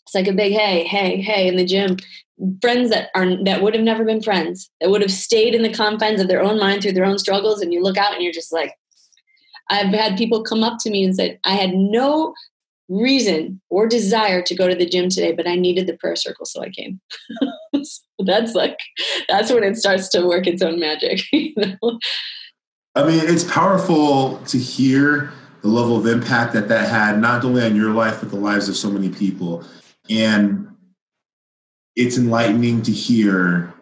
it's like a big hey in the gym. Friends that would have never been friends, that would have stayed in the confines of their own mind through their own struggles. And you look out and you're just like, I've had people come up to me and said, I had no reason or desire to go to the gym today, but I needed the prayer circle, so I came. So that's when it starts to work its own magic. You know? I mean, it's powerful to hear the level of impact that had, not only on your life, but the lives of so many people. And it's enlightening to hear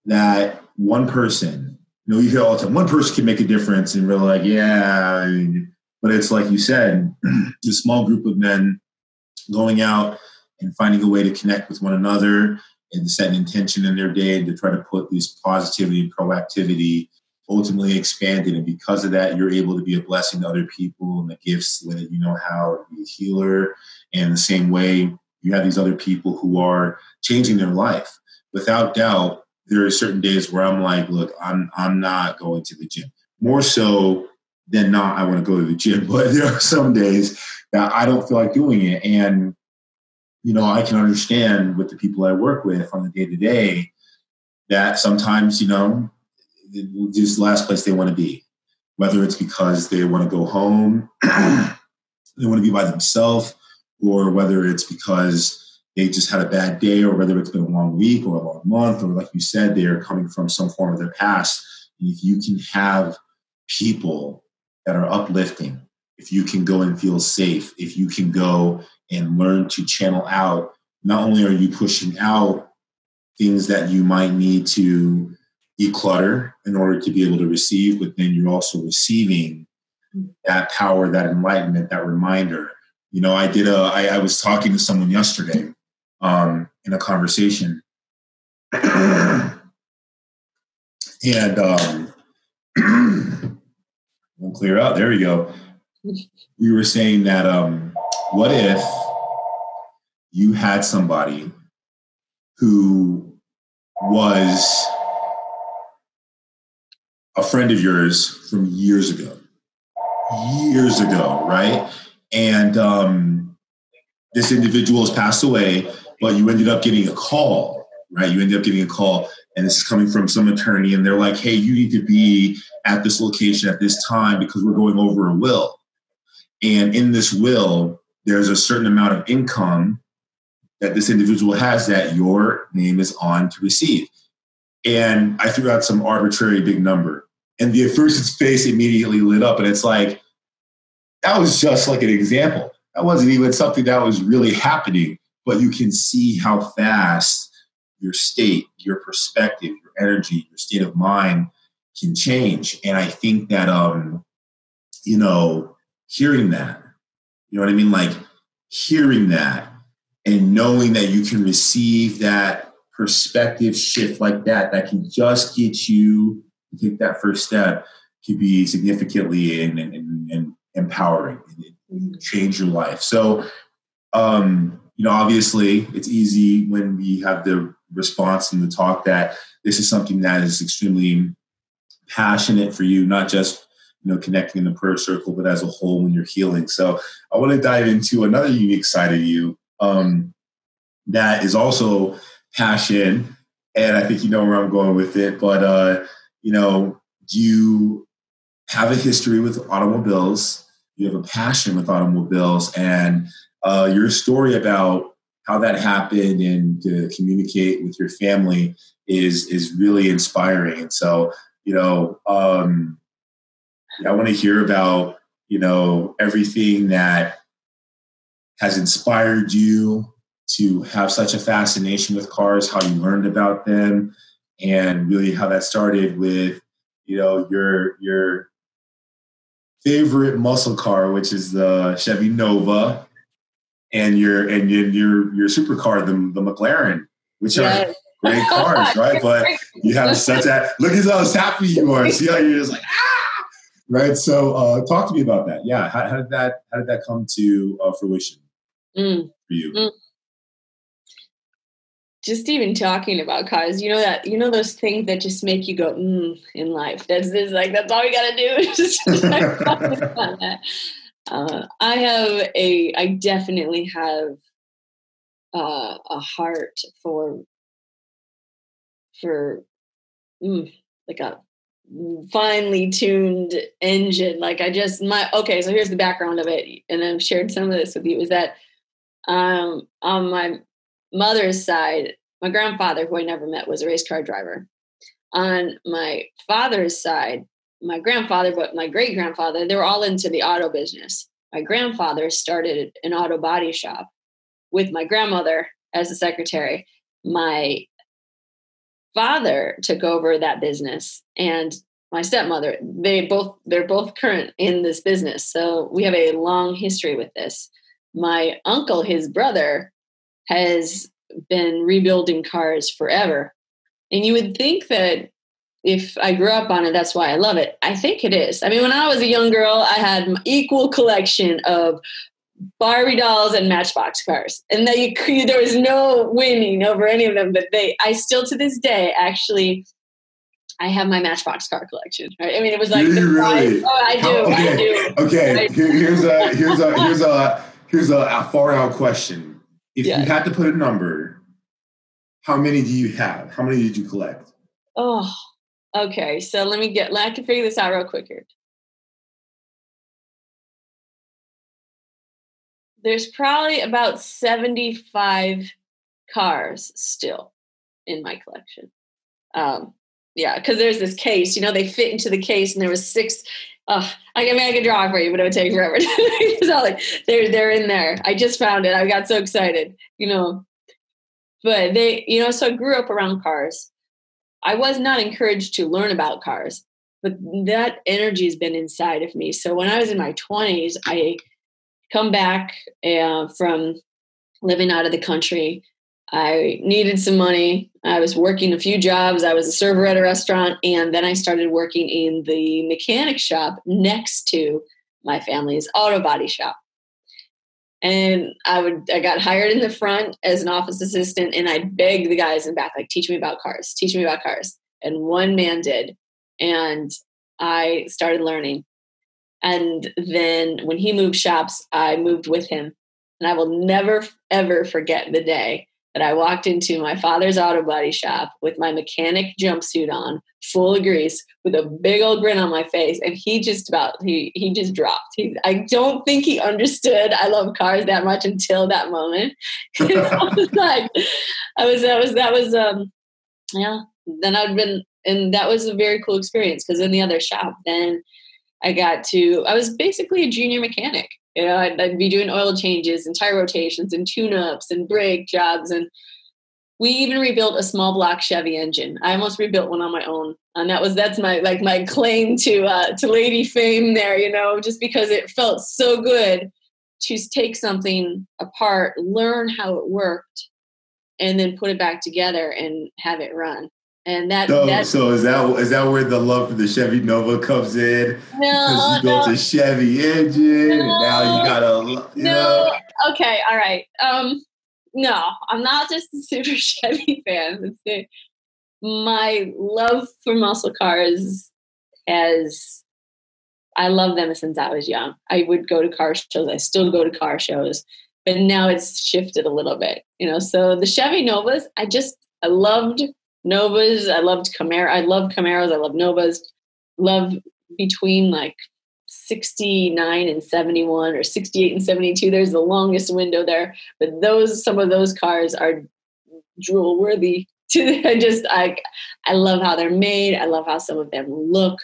that one person, you hear all the time, one person can make a difference, and we're like, yeah. But it's like you said, a small group of men going out and finding a way to connect with one another and set an intention in their day to try to put this positivity and proactivity ultimately expanded. And because of that, you're able to be a blessing to other people and the gifts that you know how to be a healer. And the same way, you have these other people who are changing their life. Without doubt, there are certain days where I'm like, look, I'm not going to the gym. More so than not, I want to go to the gym. But there are some days that I don't feel like doing it. And, I can understand with the people I work with on the day-to-day that sometimes, just the last place they want to be, whether it's because they want to go home, they want to be by themselves, or whether it's because they just had a bad day, or whether it's been a long week or a long month, or like you said, they are coming from some form of their past. And if you can have people that are uplifting, if you can go and feel safe, if you can go and learn to channel out, not only are you pushing out things that you might need to declutter in order to be able to receive, but then you're also receiving that power, that enlightenment, that reminder. I was talking to someone yesterday in a conversation, and we'll clear out. There we go. We were saying that what if you had somebody who was a friend of yours from years ago, right? And this individual has passed away, but you ended up getting a call, right? You ended up getting a call, and this is coming from some attorney, and they're like, hey, you need to be at this location at this time because we're going over a will. And in this will, there's a certain amount of income that this individual has that your name is on to receive. And I threw out some arbitrary big number. And the person's face immediately lit up. And it's like, that was just like an example. That wasn't even something that was really happening. But you can see how fast your state, your perspective, your energy, your state of mind can change. And I think that, hearing that, you know what I mean? Like hearing that and knowing that you can receive that perspective shift like that can just get you to take that first step, can be significantly and empowering and change your life. So, obviously it's easy when we have the response and the talk that this is something that is extremely passionate for you, not just connecting in the prayer circle, but as a whole when you're healing. So I want to dive into another unique side of you that is also passion. And I think you know where I'm going with it. But, you have a history with automobiles. You have a passion with automobiles. And your story about how that happened and to communicate with your family is really inspiring. And so, I want to hear about, everything that has inspired you to have such a fascination with cars, how you learned about them, and really how that started with, your favorite muscle car, which is the Chevy Nova, and your supercar, the McLaren, which are great cars, right? But you have such a look at how happy you are. See how you're just like right. So talk to me about that. Yeah, how did that come to fruition for you? Just even talking about cars, those things that just make you go in life. That's all we gotta do. Just talk about that. I definitely have a heart for like a finely tuned engine. Like so here's the background of it. And I've shared some of this with you, is that on my mother's side, my grandfather, who I never met, was a race car driver. On my father's side, my grandfather, but my great grandfather, they were all into the auto business. My grandfather started an auto body shop with my grandmother as the secretary. My father took over that business, and my stepmother, they're both current in this business. So we have a long history with this. My uncle, his brother, has been rebuilding cars forever. And you would think that if I grew up on it, that's why I love it. I think it is. I mean, when I was a young girl, I had an equal collection of Barbie dolls and Matchbox cars, and there was no winning over any of them. But I still to this day, actually, I have my Matchbox car collection. Right? I mean, it was like really? I do. Okay. Here's a far out question. If you had to put a number, how many do you have? How many did you collect? Oh, okay. So I have to figure this out real quick here. There's probably about 75 cars still in my collection. Because there's this case, they fit into the case, and there was 6. I could draw it for you, but it would take forever. It's all like they're in there. I just found it. I got so excited, But so I grew up around cars. I was not encouraged to learn about cars, but that energy has been inside of me. So when I was in my 20s, I come back from living out of the country. I needed some money. I was working a few jobs. I was a server at a restaurant. And then I started working in the mechanic shop next to my family's auto body shop. And I got hired in the front as an office assistant, and I'd beg the guys in back, like, teach me about cars. And one man did. And I started learning. And then when he moved shops, I moved with him. And I will never, ever forget the day that I walked into my father's auto body shop with my mechanic jumpsuit on, full of grease, with a big old grin on my face. And he just dropped. I don't think he understood I love cars that much until that moment. And that was a very cool experience, because in the other shop, then I was basically a junior mechanic. I'd be doing oil changes and tire rotations and tune-ups and brake jobs. And we even rebuilt a small block Chevy engine. I almost rebuilt one on my own. And that's my claim to lady fame there, just because it felt so good to take something apart, learn how it worked, and then put it back together and have it run. And so is that where the love for the Chevy Nova comes in? Because you built a Chevy engine, and now you gotta Okay, all right. No, I'm not just a super Chevy fan. My love for muscle cars I love them since I was young. I would go to car shows. I still go to car shows, but now it's shifted a little bit. So the Chevy Novas, I loved Novas. I loved Camaro. I love Camaros. I love Novas. Love between like 69 and 71 or 68 and 72. There's the longest window there. But some of those cars are drool worthy. I love how they're made. I love how some of them look.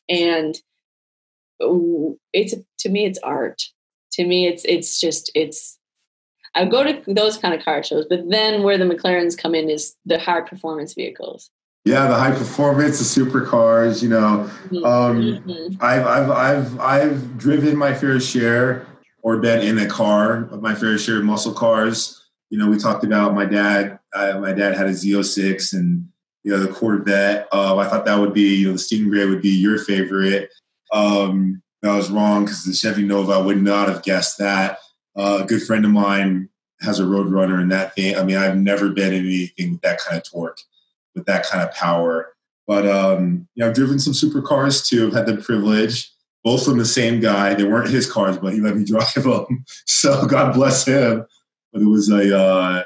And to me, it's art. To me, it's I go to those kind of car shows, but then where the McLarens come in is the high performance vehicles. Yeah, the high performance, the supercars. I've driven my fair share, or been in a car of my fair share of muscle cars. We talked about my dad. My dad had a Z06 and the Corvette. I thought that would be the Stingray would be your favorite. I was wrong, because the Chevy Nova, I would not have guessed that. A good friend of mine has a Roadrunner, and that thing, I mean, I've never been in anything with that kind of torque, with that kind of power. But, I've driven some supercars too. I've had the privilege, both from the same guy. They weren't his cars, but he let me drive them. So God bless him. But it was a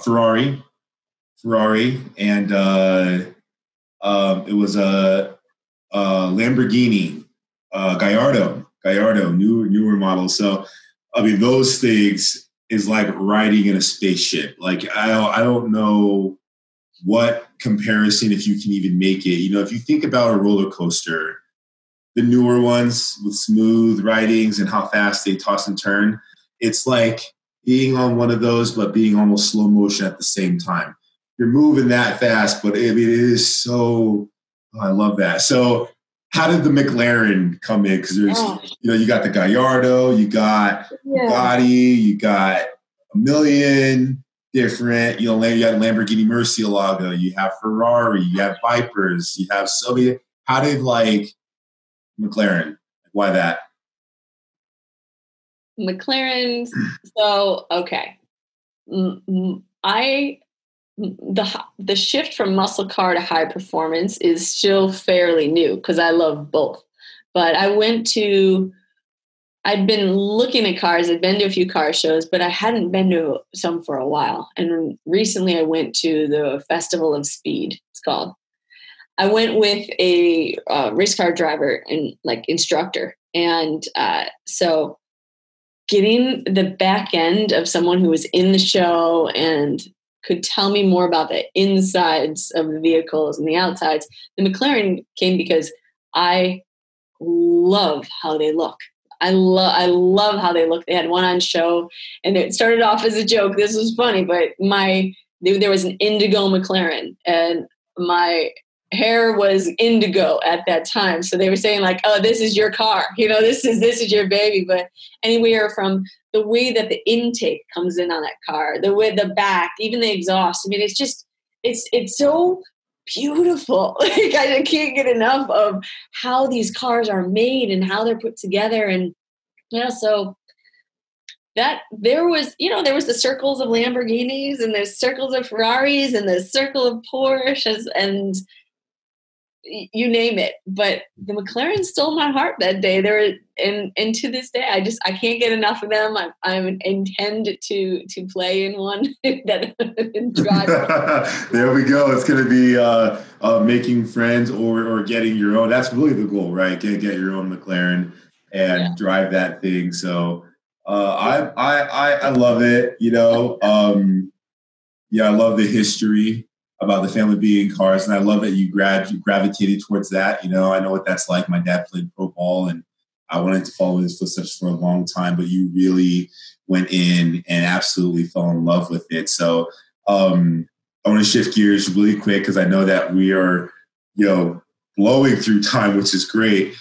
Ferrari Ferrari, and it was a Lamborghini Gallardo, newer model. So, I mean, those things is like riding in a spaceship. Like I don't know what comparison, if you can even make it. You know, if you think about a roller coaster, the newer ones with smooth ridings and how fast they toss and turn, it's like being on one of those, but being almost slow motion at the same time. You're moving that fast, but I mean, it is so. Oh, I love that. So, how did the McLaren come in? Because there's, you got the Gallardo, you got Bugatti, you got a million different, you had Lamborghini Murcielago, you have Ferrari, you have Vipers, you have so many. How did McLaren? Why that? McLaren's. So, okay. The shift from muscle car to high performance is still fairly new because I love both. But I'd been looking at cars. I'd been to a few car shows, but I hadn't been to some for a while. And recently I went to the Festival of Speed, it's called. I went with a race car driver and instructor. And so getting the back end of someone who was in the show and could tell me more about the insides of the vehicles and the outsides. The McLaren came because I love how they look. I love how they look. They had one on show, and it started off as a joke. This was funny, but there was an indigo McLaren, and my hair was indigo at that time. So they were saying "Oh, this is your car. This is your baby." But anywhere from the way that the intake comes in on that car, the way the back, even the exhaust. I mean, it's so beautiful. I can't get enough of how these cars are made and how they're put together. And so that there was the circles of Lamborghinis and there's circles of Ferraris and the circle of Porsches and you name it, but the McLaren stole my heart that day. And to this day, I can't get enough of them. I intend to play in one that drive. There we go. It's going to be making friends or getting your own. That's really the goal, right? Get your own McLaren and drive that thing. So I love it. I love the history about the family being cars, and I love that you gravitated towards that. I know what that's like. My dad played pro ball, and I wanted to follow his footsteps for a long time, but you really went in and absolutely fell in love with it. So I want to shift gears really quick because I know that we are, blowing through time, which is great.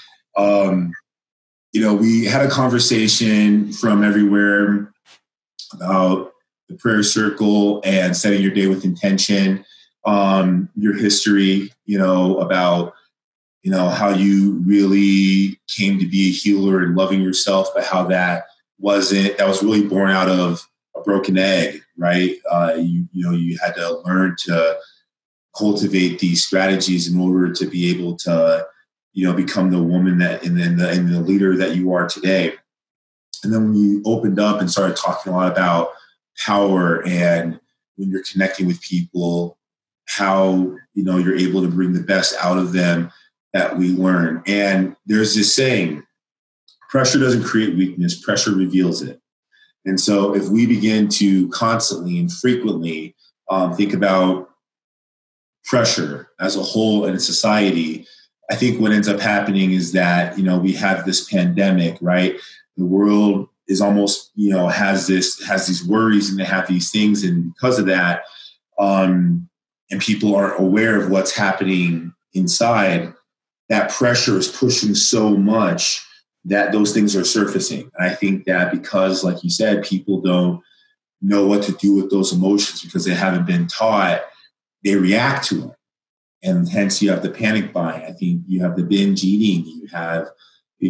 We had a conversation from everywhere about the prayer circle and setting your day with intention. Your history, about, how you really came to be a healer and loving yourself, but how that was really born out of a broken egg, right? You had to learn to cultivate these strategies in order to be able to, become the woman that, and the leader that you are today. And then when you opened up and started talking a lot about power and when you're connecting with people, how, you're able to bring the best out of them that we learn. And there's this saying, pressure doesn't create weakness, pressure reveals it. And so if we begin to constantly and frequently think about pressure as a whole in a society, I think what ends up happening is that, we have this pandemic, right? The world is almost, has these worries and they have these things. And because of that, and people aren't aware of what's happening inside, that pressure is pushing so much that those things are surfacing. And I think that because, like you said, people don't know what to do with those emotions because they haven't been taught, they react to them. And hence you have the panic buying. I think you have the binge eating. You have,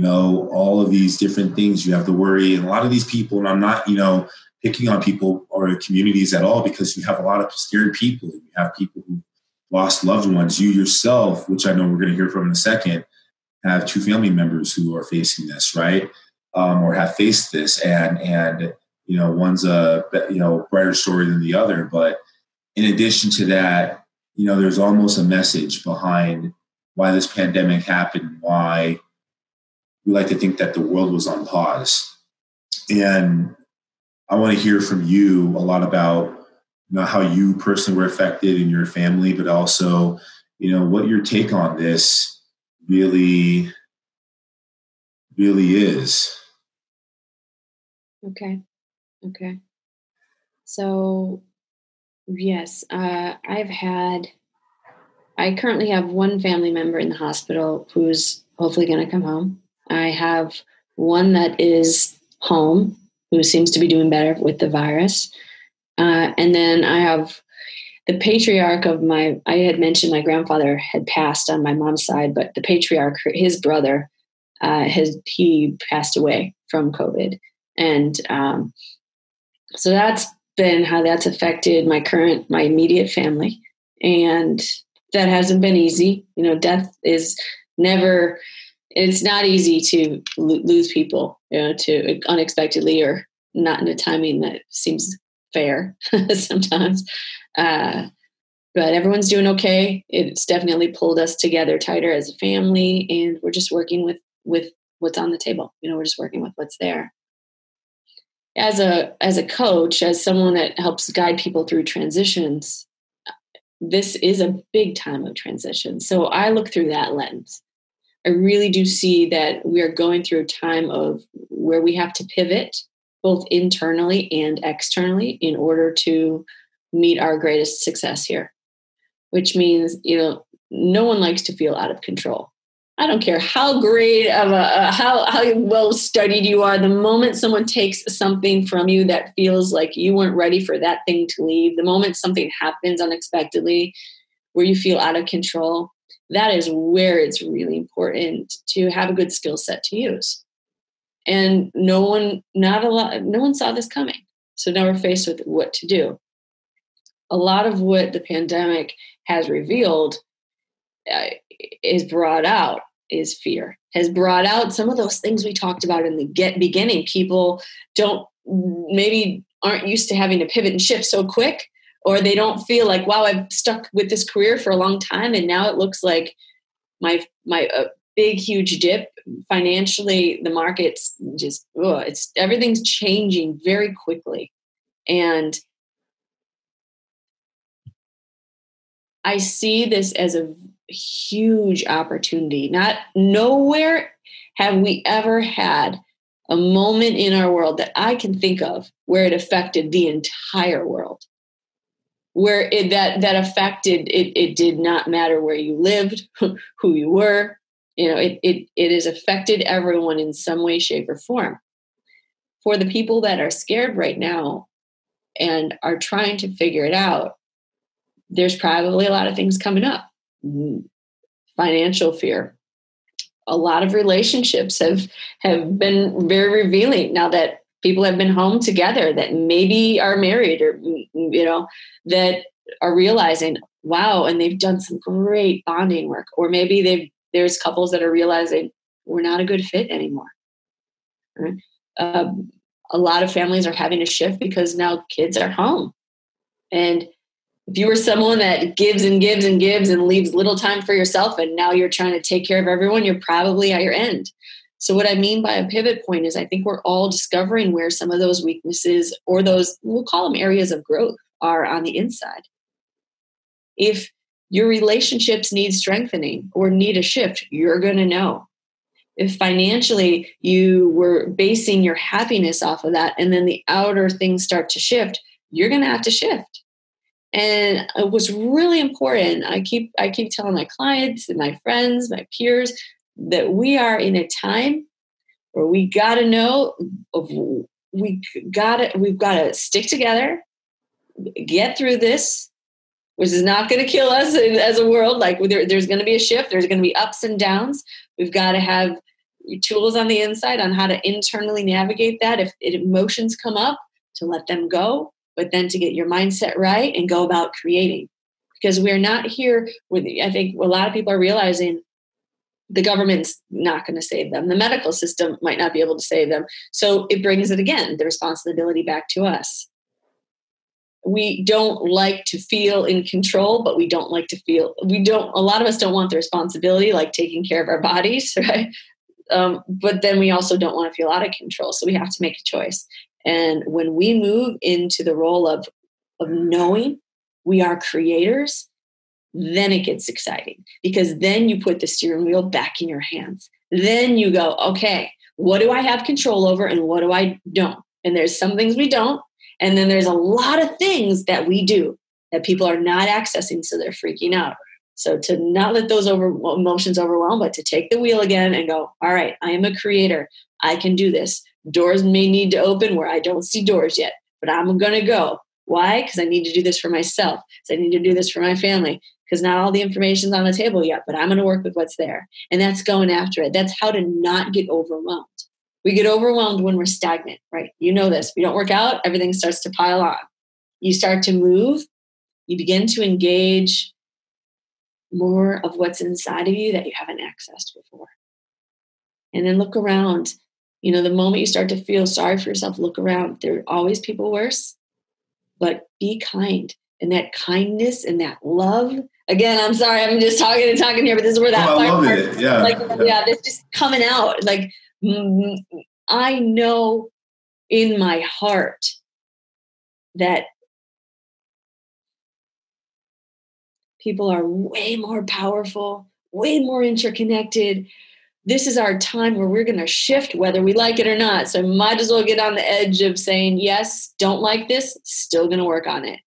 all of these different things. You have the worry. And a lot of these people, and I'm not, picking on people or communities at all, because you have a lot of scared people. You have people who lost loved ones. You yourself, which I know we're going to hear from in a second, have 2 family members who are facing this, right? Or have faced this. And one's a, brighter story than the other. But in addition to that, there's almost a message behind why this pandemic happened, why we like to think that the world was on pause. And I want to hear from you a lot about how you personally were affected in your family, but also, what your take on this really is. Okay. So, yes, I currently have one family member in the hospital who's hopefully going to come home. I have one that is home who seems to be doing better with the virus. And then I have the patriarch of I had mentioned my grandfather had passed on my mom's side, but the patriarch, his brother, he passed away from COVID. And so that's been how that's affected my immediate family. And that hasn't been easy. Death is never, it's not easy to lose people, to unexpectedly or not in a timing that seems fair sometimes. But everyone's doing okay. It's definitely pulled us together tighter as a family, and we're just working with what's on the table. We're just working with what's there. As a coach, as someone that helps guide people through transitions, this is a big time of transition. So I look through that lens. I really do see that we are going through a time of where we have to pivot both internally and externally in order to meet our greatest success here, which means, no one likes to feel out of control. I don't care how great of how well studied you are. The moment someone takes something from you that feels like you weren't ready for that thing to leave, the moment something happens unexpectedly where you feel out of control, that is where it's really important to have a good skill set to use. And no one saw this coming. So now we're faced with what to do. A lot of what the pandemic has revealed is brought out is fear, has brought out some of those things we talked about in the beginning. People aren't used to having to pivot and shift so quick, or they don't feel like, wow, I've stuck with this career for a long time. And now it looks like my big, huge dip financially, the market's just, everything's changing very quickly. And I see this as a huge opportunity. Nowhere have we ever had a moment in our world that I can think of where it affected the entire world, where that affected it. It did not matter where you lived, who you were. It has affected everyone in some way, shape, or form. For the people that are scared right now and are trying to figure it out, there's probably a lot of things coming up. Financial fear. A lot of relationships have been very revealing now that people have been home together, that maybe are married or, that are realizing, wow, and they've done some great bonding work. Or maybe there's couples that are realizing we're not a good fit anymore. Right? A lot of families are having to shift because now kids are home. And if you were someone that gives and gives and gives and leaves little time for yourself, and now you're trying to take care of everyone, you're probably at your end. So what I mean by a pivot point is I think we're all discovering where some of those weaknesses or those, we'll call them areas of growth, are on the inside. If your relationships need strengthening or need a shift, you're going to know. If financially you were basing your happiness off of that and then the outer things start to shift, you're going to have to shift. And it was really important. I keep telling my clients and my friends, my peers, that we are in a time where we got to know we've got to stick together, get through this, which is not going to kill us as a world. Like there's going to be a shift. There's going to be ups and downs. We've got to have tools on the inside on how to internally navigate that. If emotions come up, to let them go, but then to get your mindset right and go about creating. Because we're not here with, I think a lot of people are realizing the government's not going to save them. The medical system might not be able to save them. So it brings it again, the responsibility back to us. we don't like to feel in control, but a lot of us don't want the responsibility, like taking care of our bodies, right? But then we also don't want to feel out of control. So we have to make a choice. And when we move into the role of knowing we are creators, then it gets exciting, because then you put the steering wheel back in your hands. Then you go, okay, what do I have control over and what do I don't? And there's some things we don't. And then there's a lot of things that we do that people are not accessing, so they're freaking out. So to not let those emotions overwhelm, but to take the wheel again and go, all right, I am a creator. I can do this. Doors may need to open where I don't see doors yet, but I'm going to go. Why? Because I need to do this for myself. Because I need to do this for my family. Because not all the information's on the table yet, but I'm going to work with what's there. And that's going after it. That's how to not get overwhelmed. We get overwhelmed when we're stagnant, right? You know this. We don't work out, everything starts to pile on. You start to move. You begin to engage more of what's inside of you that you haven't accessed before. And then look around. You know, the moment you start to feel sorry for yourself, look around. There are always people worse, but be kind. And that kindness and that love, again, I'm sorry, I'm just talking here, but this is where that I love it. Yeah. Yeah, it's just coming out. Like, I know in my heart that people are way more powerful, way more interconnected. This is our time where we're going to shift whether we like it or not. So might as well get on the edge of saying, yes, don't like this, still going to work on it.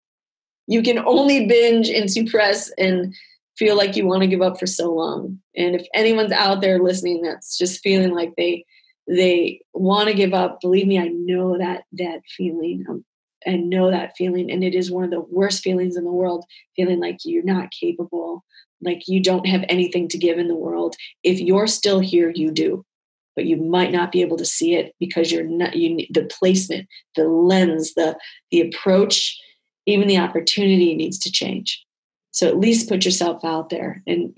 You can only binge and suppress and feel like you want to give up for so long. And if anyone's out there listening that's just feeling like they want to give up, believe me, I know that feeling. I know that feeling. And it is one of the worst feelings in the world, feeling like you're not capable, like you don't have anything to give in the world. If you're still here, you do. But you might not be able to see it because you're not. The placement, the lens, the approach, even the opportunity needs to change. So at least put yourself out there and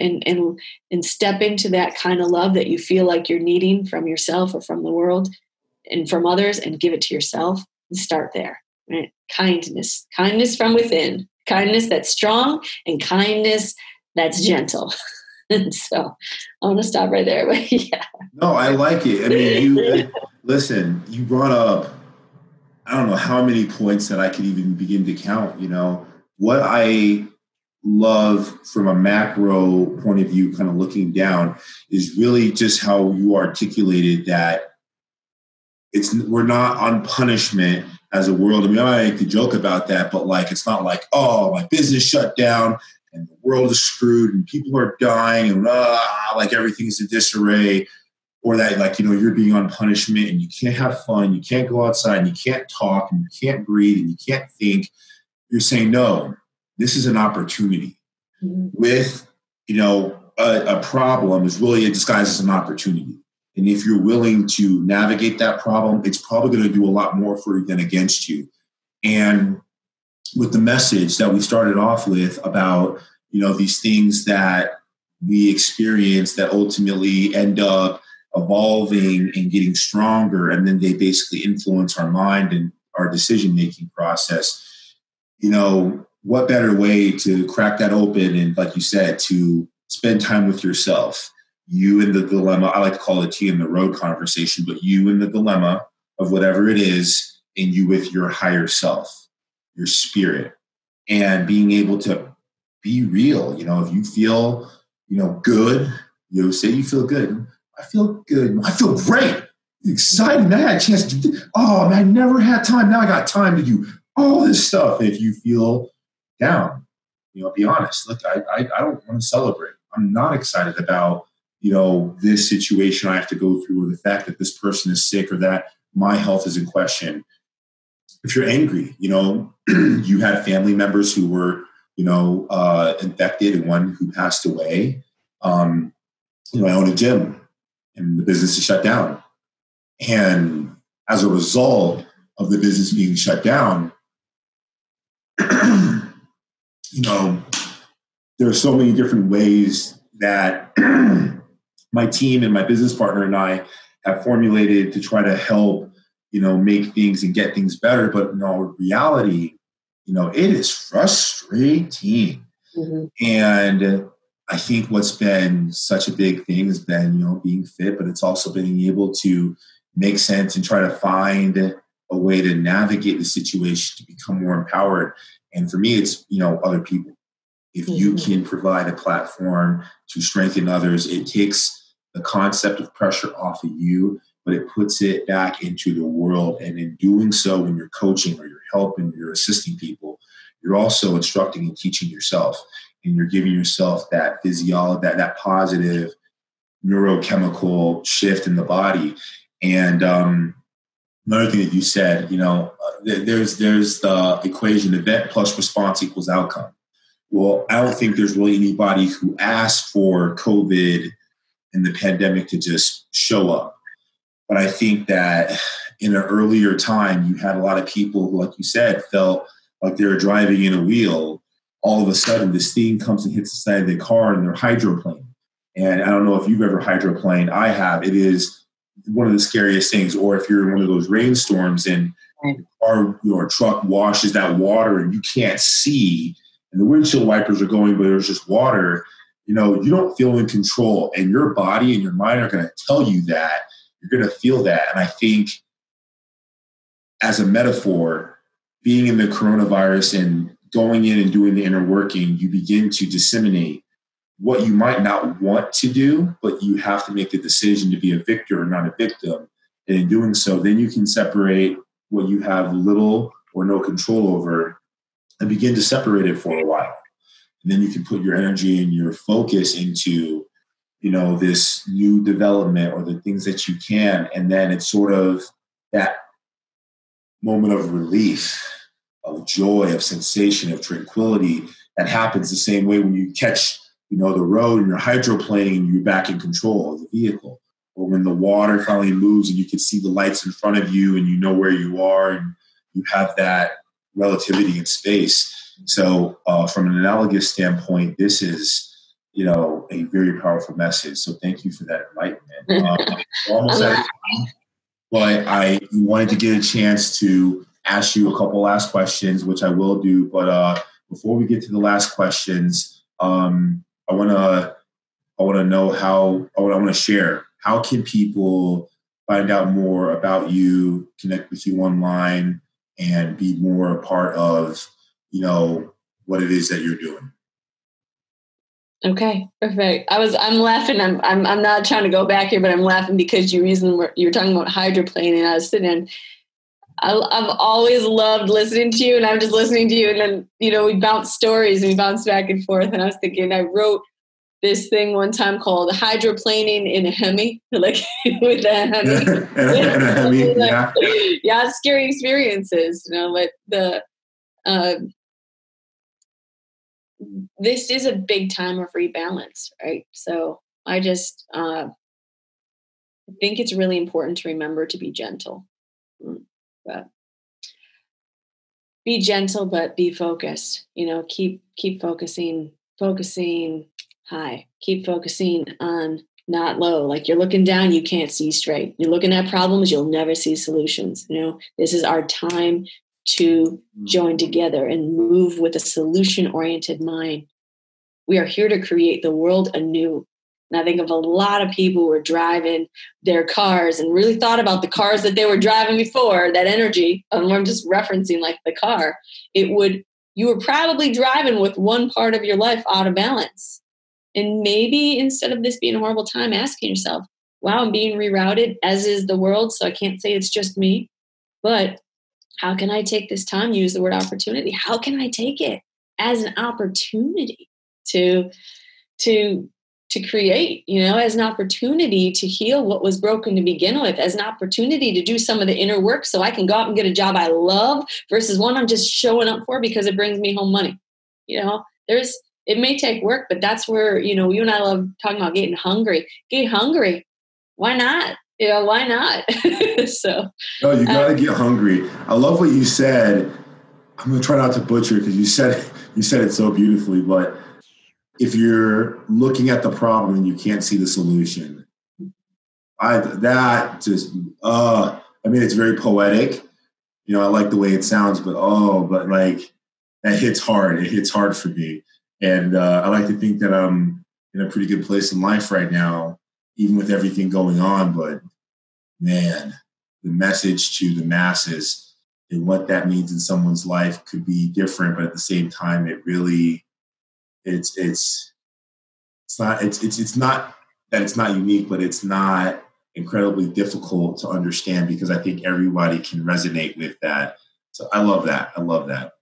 step into that kind of love that you feel like you're needing from yourself or from the world and from others, and give it to yourself and start there. Right? Kindness from within, kindness that's strong and kindness that's gentle. And so I'm going to stop right there. But yeah. No, I like it. I mean, listen, you brought up, I don't know how many points that I could even begin to count. You know, what I love from a macro point of view, kind of looking down, is really just how you articulated that we're not on punishment as a world. I mean, I make the joke about that, but like, it's not like, oh, my business shut down and the world is screwed and people are dying and like everything's in disarray. Or that, like, you know, you're being on punishment and you can't have fun, you can't go outside, and you can't talk, and you can't breathe, and you can't think. You're saying, no, this is an opportunity. Mm-hmm. With, you know, a problem is really disguised as an opportunity. And if you're willing to navigate that problem, it's probably going to do a lot more for you than against you. And with the message that we started off with about, you know, these things that we experience that ultimately end up evolving and getting stronger, and then they basically influence our mind and our decision-making process. You know, what better way to crack that open and, like you said, to spend time with yourself, you in the dilemma. I like to call it tea in the road conversation, but you in the dilemma of whatever it is, and you with your higher self, your spirit, and being able to be real. You know, if you feel, you know, good, you know, say you feel good. I feel good. I feel great. Excited. Man, I had a chance to do this. Oh, man, I never had time. Now I got time to do all this stuff. If you feel down, you know, be honest. Look, I don't want to celebrate. I'm not excited about, you know, this situation I have to go through, or the fact that this person is sick, or that my health is in question. If you're angry, you know, you had family members who were, you know, infected, and one who passed away. You know, I own a gym, and the business is shut down. And as a result of the business being shut down, you know, there are so many different ways that my team and my business partner and I have formulated to try to help, you know, make things and get things better. But in all reality, it is frustrating. Mm-hmm. And I think what's been such a big thing has been, being fit, but it's also being able to make sense and try to find a way to navigate the situation to become more empowered. And for me, it's, other people. If you can provide a platform to strengthen others, it takes the concept of pressure off of you, but it puts it back into the world. And in doing so, when you're coaching or you're helping, or you're assisting people, you're also instructing and teaching yourself. And you're giving yourself that physiology, that positive neurochemical shift in the body. And another thing that you said, there's the equation: event plus response equals outcome. Well, I don't think there's really anybody who asked for COVID and the pandemic to just show up. But I think that in an earlier time, you had a lot of people who, like you said, felt like they were driving in a wheel. All of a sudden, this thing comes and hits the side of the car and they're hydroplane. And I don't know if you've ever hydroplaned. I have. It is one of the scariest things. Or if you're in one of those rainstorms and your truck washes that water and you can't see, and the windshield wipers are going, but there's just water, you don't feel in control. And your body and your mind are going to tell you that. You're going to feel that. And I think, as a metaphor, being in the coronavirus and going in and doing the inner working, you begin to disseminate what you might not want to do, but you have to make the decision to be a victor or not a victim. And in doing so, then you can separate what you have little or no control over and begin to separate it for a while. And then you can put your energy and your focus into, this new development or the things that you can. And then it's sort of that moment of relief, of joy, of sensation, of tranquility that happens the same way when you catch, the road and you're hydroplaning and you're back in control of the vehicle. Or when the water finally moves and you can see the lights in front of you and you know where you are and you have that relativity in space. So from an analogous standpoint, this is, a very powerful message. So thank you for that enlightenment. Almost out of time, but I wanted to get a chance to ask you a couple last questions, which I will do. But before we get to the last questions, I want to know I want to share. How can people find out more about you, connect with you online, and be more a part of, what it is that you're doing? Okay, perfect. I'm laughing. I'm not trying to go back here, but I'm laughing because you were talking about hydroplane, and I was sitting in. I've always loved listening to you, and I'm just listening to you, and then we bounce stories and we bounce back and forth. And I was thinking, I wrote this thing one time called hydroplaning in a Hemi, like with a Hemi. And a Hemi, yeah. Yeah, scary experiences, but this is a big time of rebalance, right? So I just think it's really important to remember to be gentle. But be gentle, but be focused. Keep focusing high. Keep focusing on, not low. Like you're looking down, you can't see straight. You're looking at problems, you'll never see solutions. This is our time to join together and move with a solution-oriented mind. We are here to create the world anew. And I think of a lot of people who were driving their cars and really thought about the cars that they were driving before, that energy. I'm just referencing like the car. You were probably driving with one part of your life out of balance. And maybe instead of this being a horrible time, asking yourself, wow, I'm being rerouted, as is the world. So I can't say it's just me, but how can I take this time? Use the word opportunity. How can I take it as an opportunity to create, as an opportunity to heal what was broken to begin with, as an opportunity to do some of the inner work so I can go out and get a job I love versus one I'm just showing up for because it brings me home money. It may take work, but that's where, you and I love talking about getting hungry. Get hungry. Why not? Why not? So. No, you got to get hungry. I love what you said. I'm going to try not to butcher it because you said it so beautifully, but if you're looking at the problem and you can't see the solution, it's very poetic. I like the way it sounds, but that hits hard. It hits hard for me. And I like to think that I'm in a pretty good place in life right now, even with everything going on. But man, the message to the masses and what that means in someone's life could be different, but at the same time, it really, it's not that it's not unique, but it's not incredibly difficult to understand because I think everybody can resonate with that. So I love that. I love that.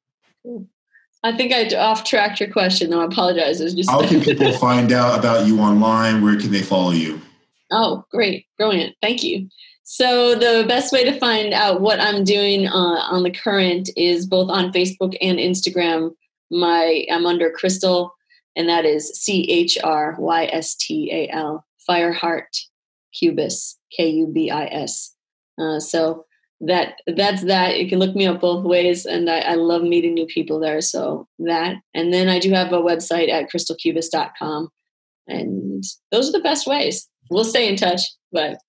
I think I off-tracked your question, though. I apologize. It was just How can people find out about you online? Where can they follow you? Oh, great. Brilliant. Thank you. So the best way to find out what I'm doing on the current is both on Facebook and Instagram. I'm under Crystal, and that is CHRYSTAL, Fireheart Cubis, KUBIS. So that's that. You can look me up both ways, and I love meeting new people there. So that, and then I do have a website at crystalcubis.com, and those are the best ways. We'll stay in touch, but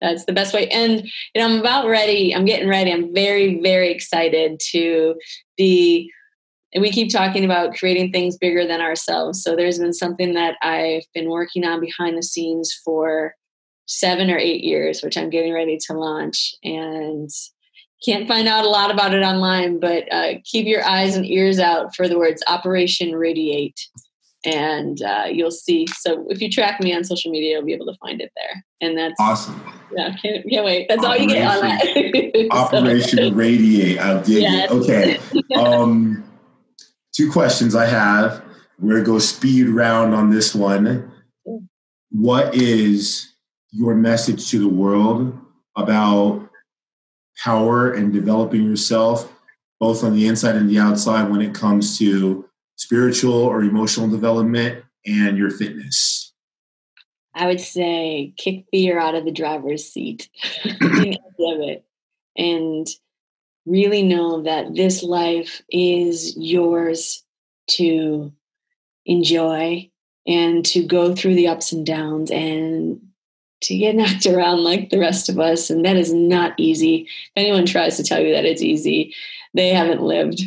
that's the best way. And I'm about ready. I'm getting ready. I'm very, very excited to be. And we keep talking about creating things bigger than ourselves. So there's been something that I've been working on behind the scenes for 7 or 8 years, which I'm getting ready to launch. And can't find out a lot about it online, but keep your eyes and ears out for the words Operation Radiate. And you'll see. So if you track me on social media, you'll be able to find it there. And that's awesome. Yeah, can't wait. That's all you get on that. Operation Radiate. I'll dig it. Okay. 2 questions I have. We're going to go speed round on this one. What is your message to the world about power and developing yourself, both on the inside and the outside, when it comes to spiritual or emotional development and your fitness? I would say kick fear out of the driver's seat. Of it. And really know that this life is yours to enjoy and to go through the ups and downs and to get knocked around like the rest of us. And that is not easy. If anyone tries to tell you that it's easy, they haven't lived.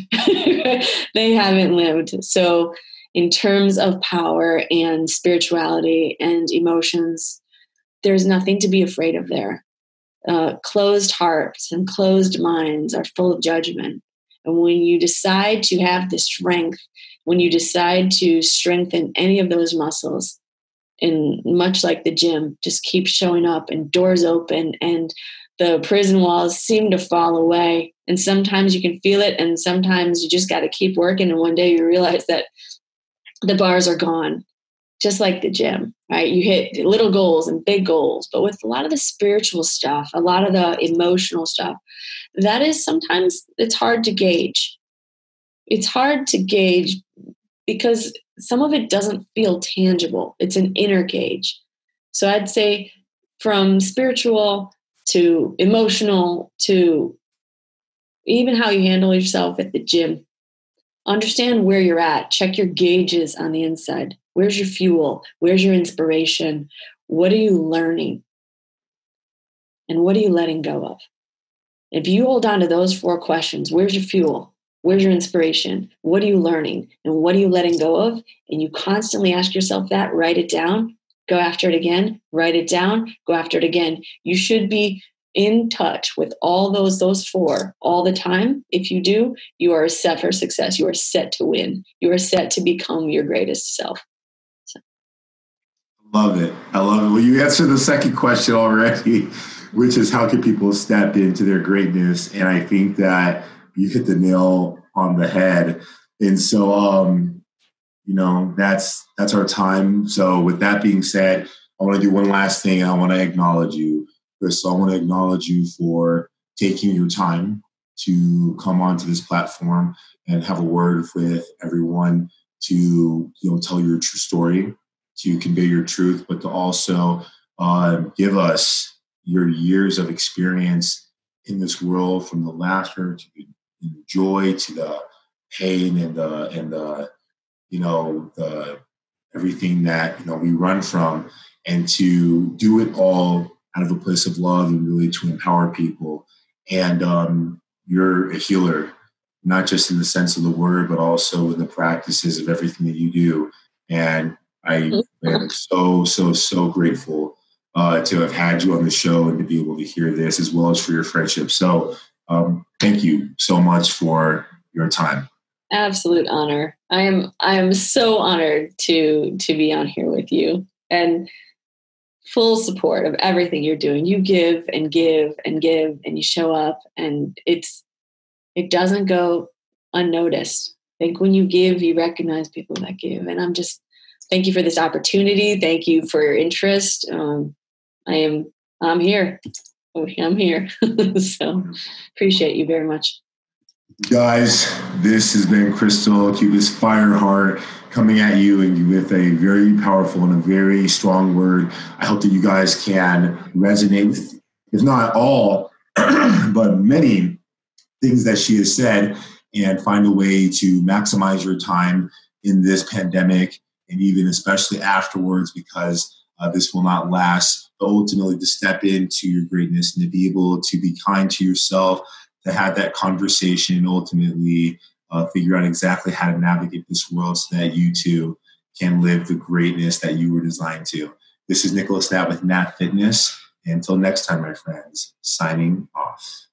They haven't lived. So in terms of power and spirituality and emotions, there's nothing to be afraid of there. Closed hearts and closed minds are full of judgment. And when you decide to have the strength, when you decide to strengthen any of those muscles, and much like the gym, just keep showing up and doors open and the prison walls seem to fall away. And sometimes you can feel it, and sometimes you just got to keep working. And one day you realize that the bars are gone. Just like the gym, right? You hit little goals and big goals, but with a lot of the spiritual stuff, a lot of the emotional stuff, that is sometimes it's hard to gauge. It's hard to gauge because some of it doesn't feel tangible. It's an inner gauge. So I'd say from spiritual to emotional to even how you handle yourself at the gym, understand where you're at. Check your gauges on the inside. Where's your fuel? Where's your inspiration? What are you learning? And what are you letting go of? If you hold on to those 4 questions, where's your fuel? Where's your inspiration? What are you learning? And what are you letting go of? And you constantly ask yourself that, write it down, go after it again, write it down, go after it again. You should be in touch with all those 4 all the time. If you do, you are set for success. You are set to win. You are set to become your greatest self. Love it. I love it. Well, you answered the second question already, which is how can people step into their greatness? And I think that you hit the nail on the head. And so, that's our time. So with that being said, I want to do one last thing. I want to acknowledge you. Chris, I want to acknowledge you for taking your time to come onto this platform and have a word with everyone to, tell your true story, to convey your truth, but to also give us your years of experience in this world, from the laughter to the joy to the pain and the everything that we run from, and to do it all out of a place of love and really to empower people. And you're a healer. not just in the sense of the word, but also in the practices of everything that you do. And I am so grateful to have had you on the show and to be able to hear this, as well as for your friendship. So thank you so much for your time. Absolute honor. I am so honored to be on here with you, and full support of everything you're doing. You give and give and give, and you show up, and it doesn't go unnoticed. I think when you give, you recognize people that give. And thank you for this opportunity. Thank you for your interest. I'm here. I'm here. So appreciate you very much. Guys, this has been Crystal Cubis Fireheart coming at you and with a very powerful and a very strong word. I hope that you guys can resonate with, if not all, but many things that she has said, and find a way to maximize your time in this pandemic, and even especially afterwards, because this will not last, but ultimately to step into your greatness and to be able to be kind to yourself, to have that conversation, and ultimately figure out exactly how to navigate this world so that you too can live the greatness that you were designed to. This is Nicholas Natt with NattFitness. Until next time, my friends, signing off.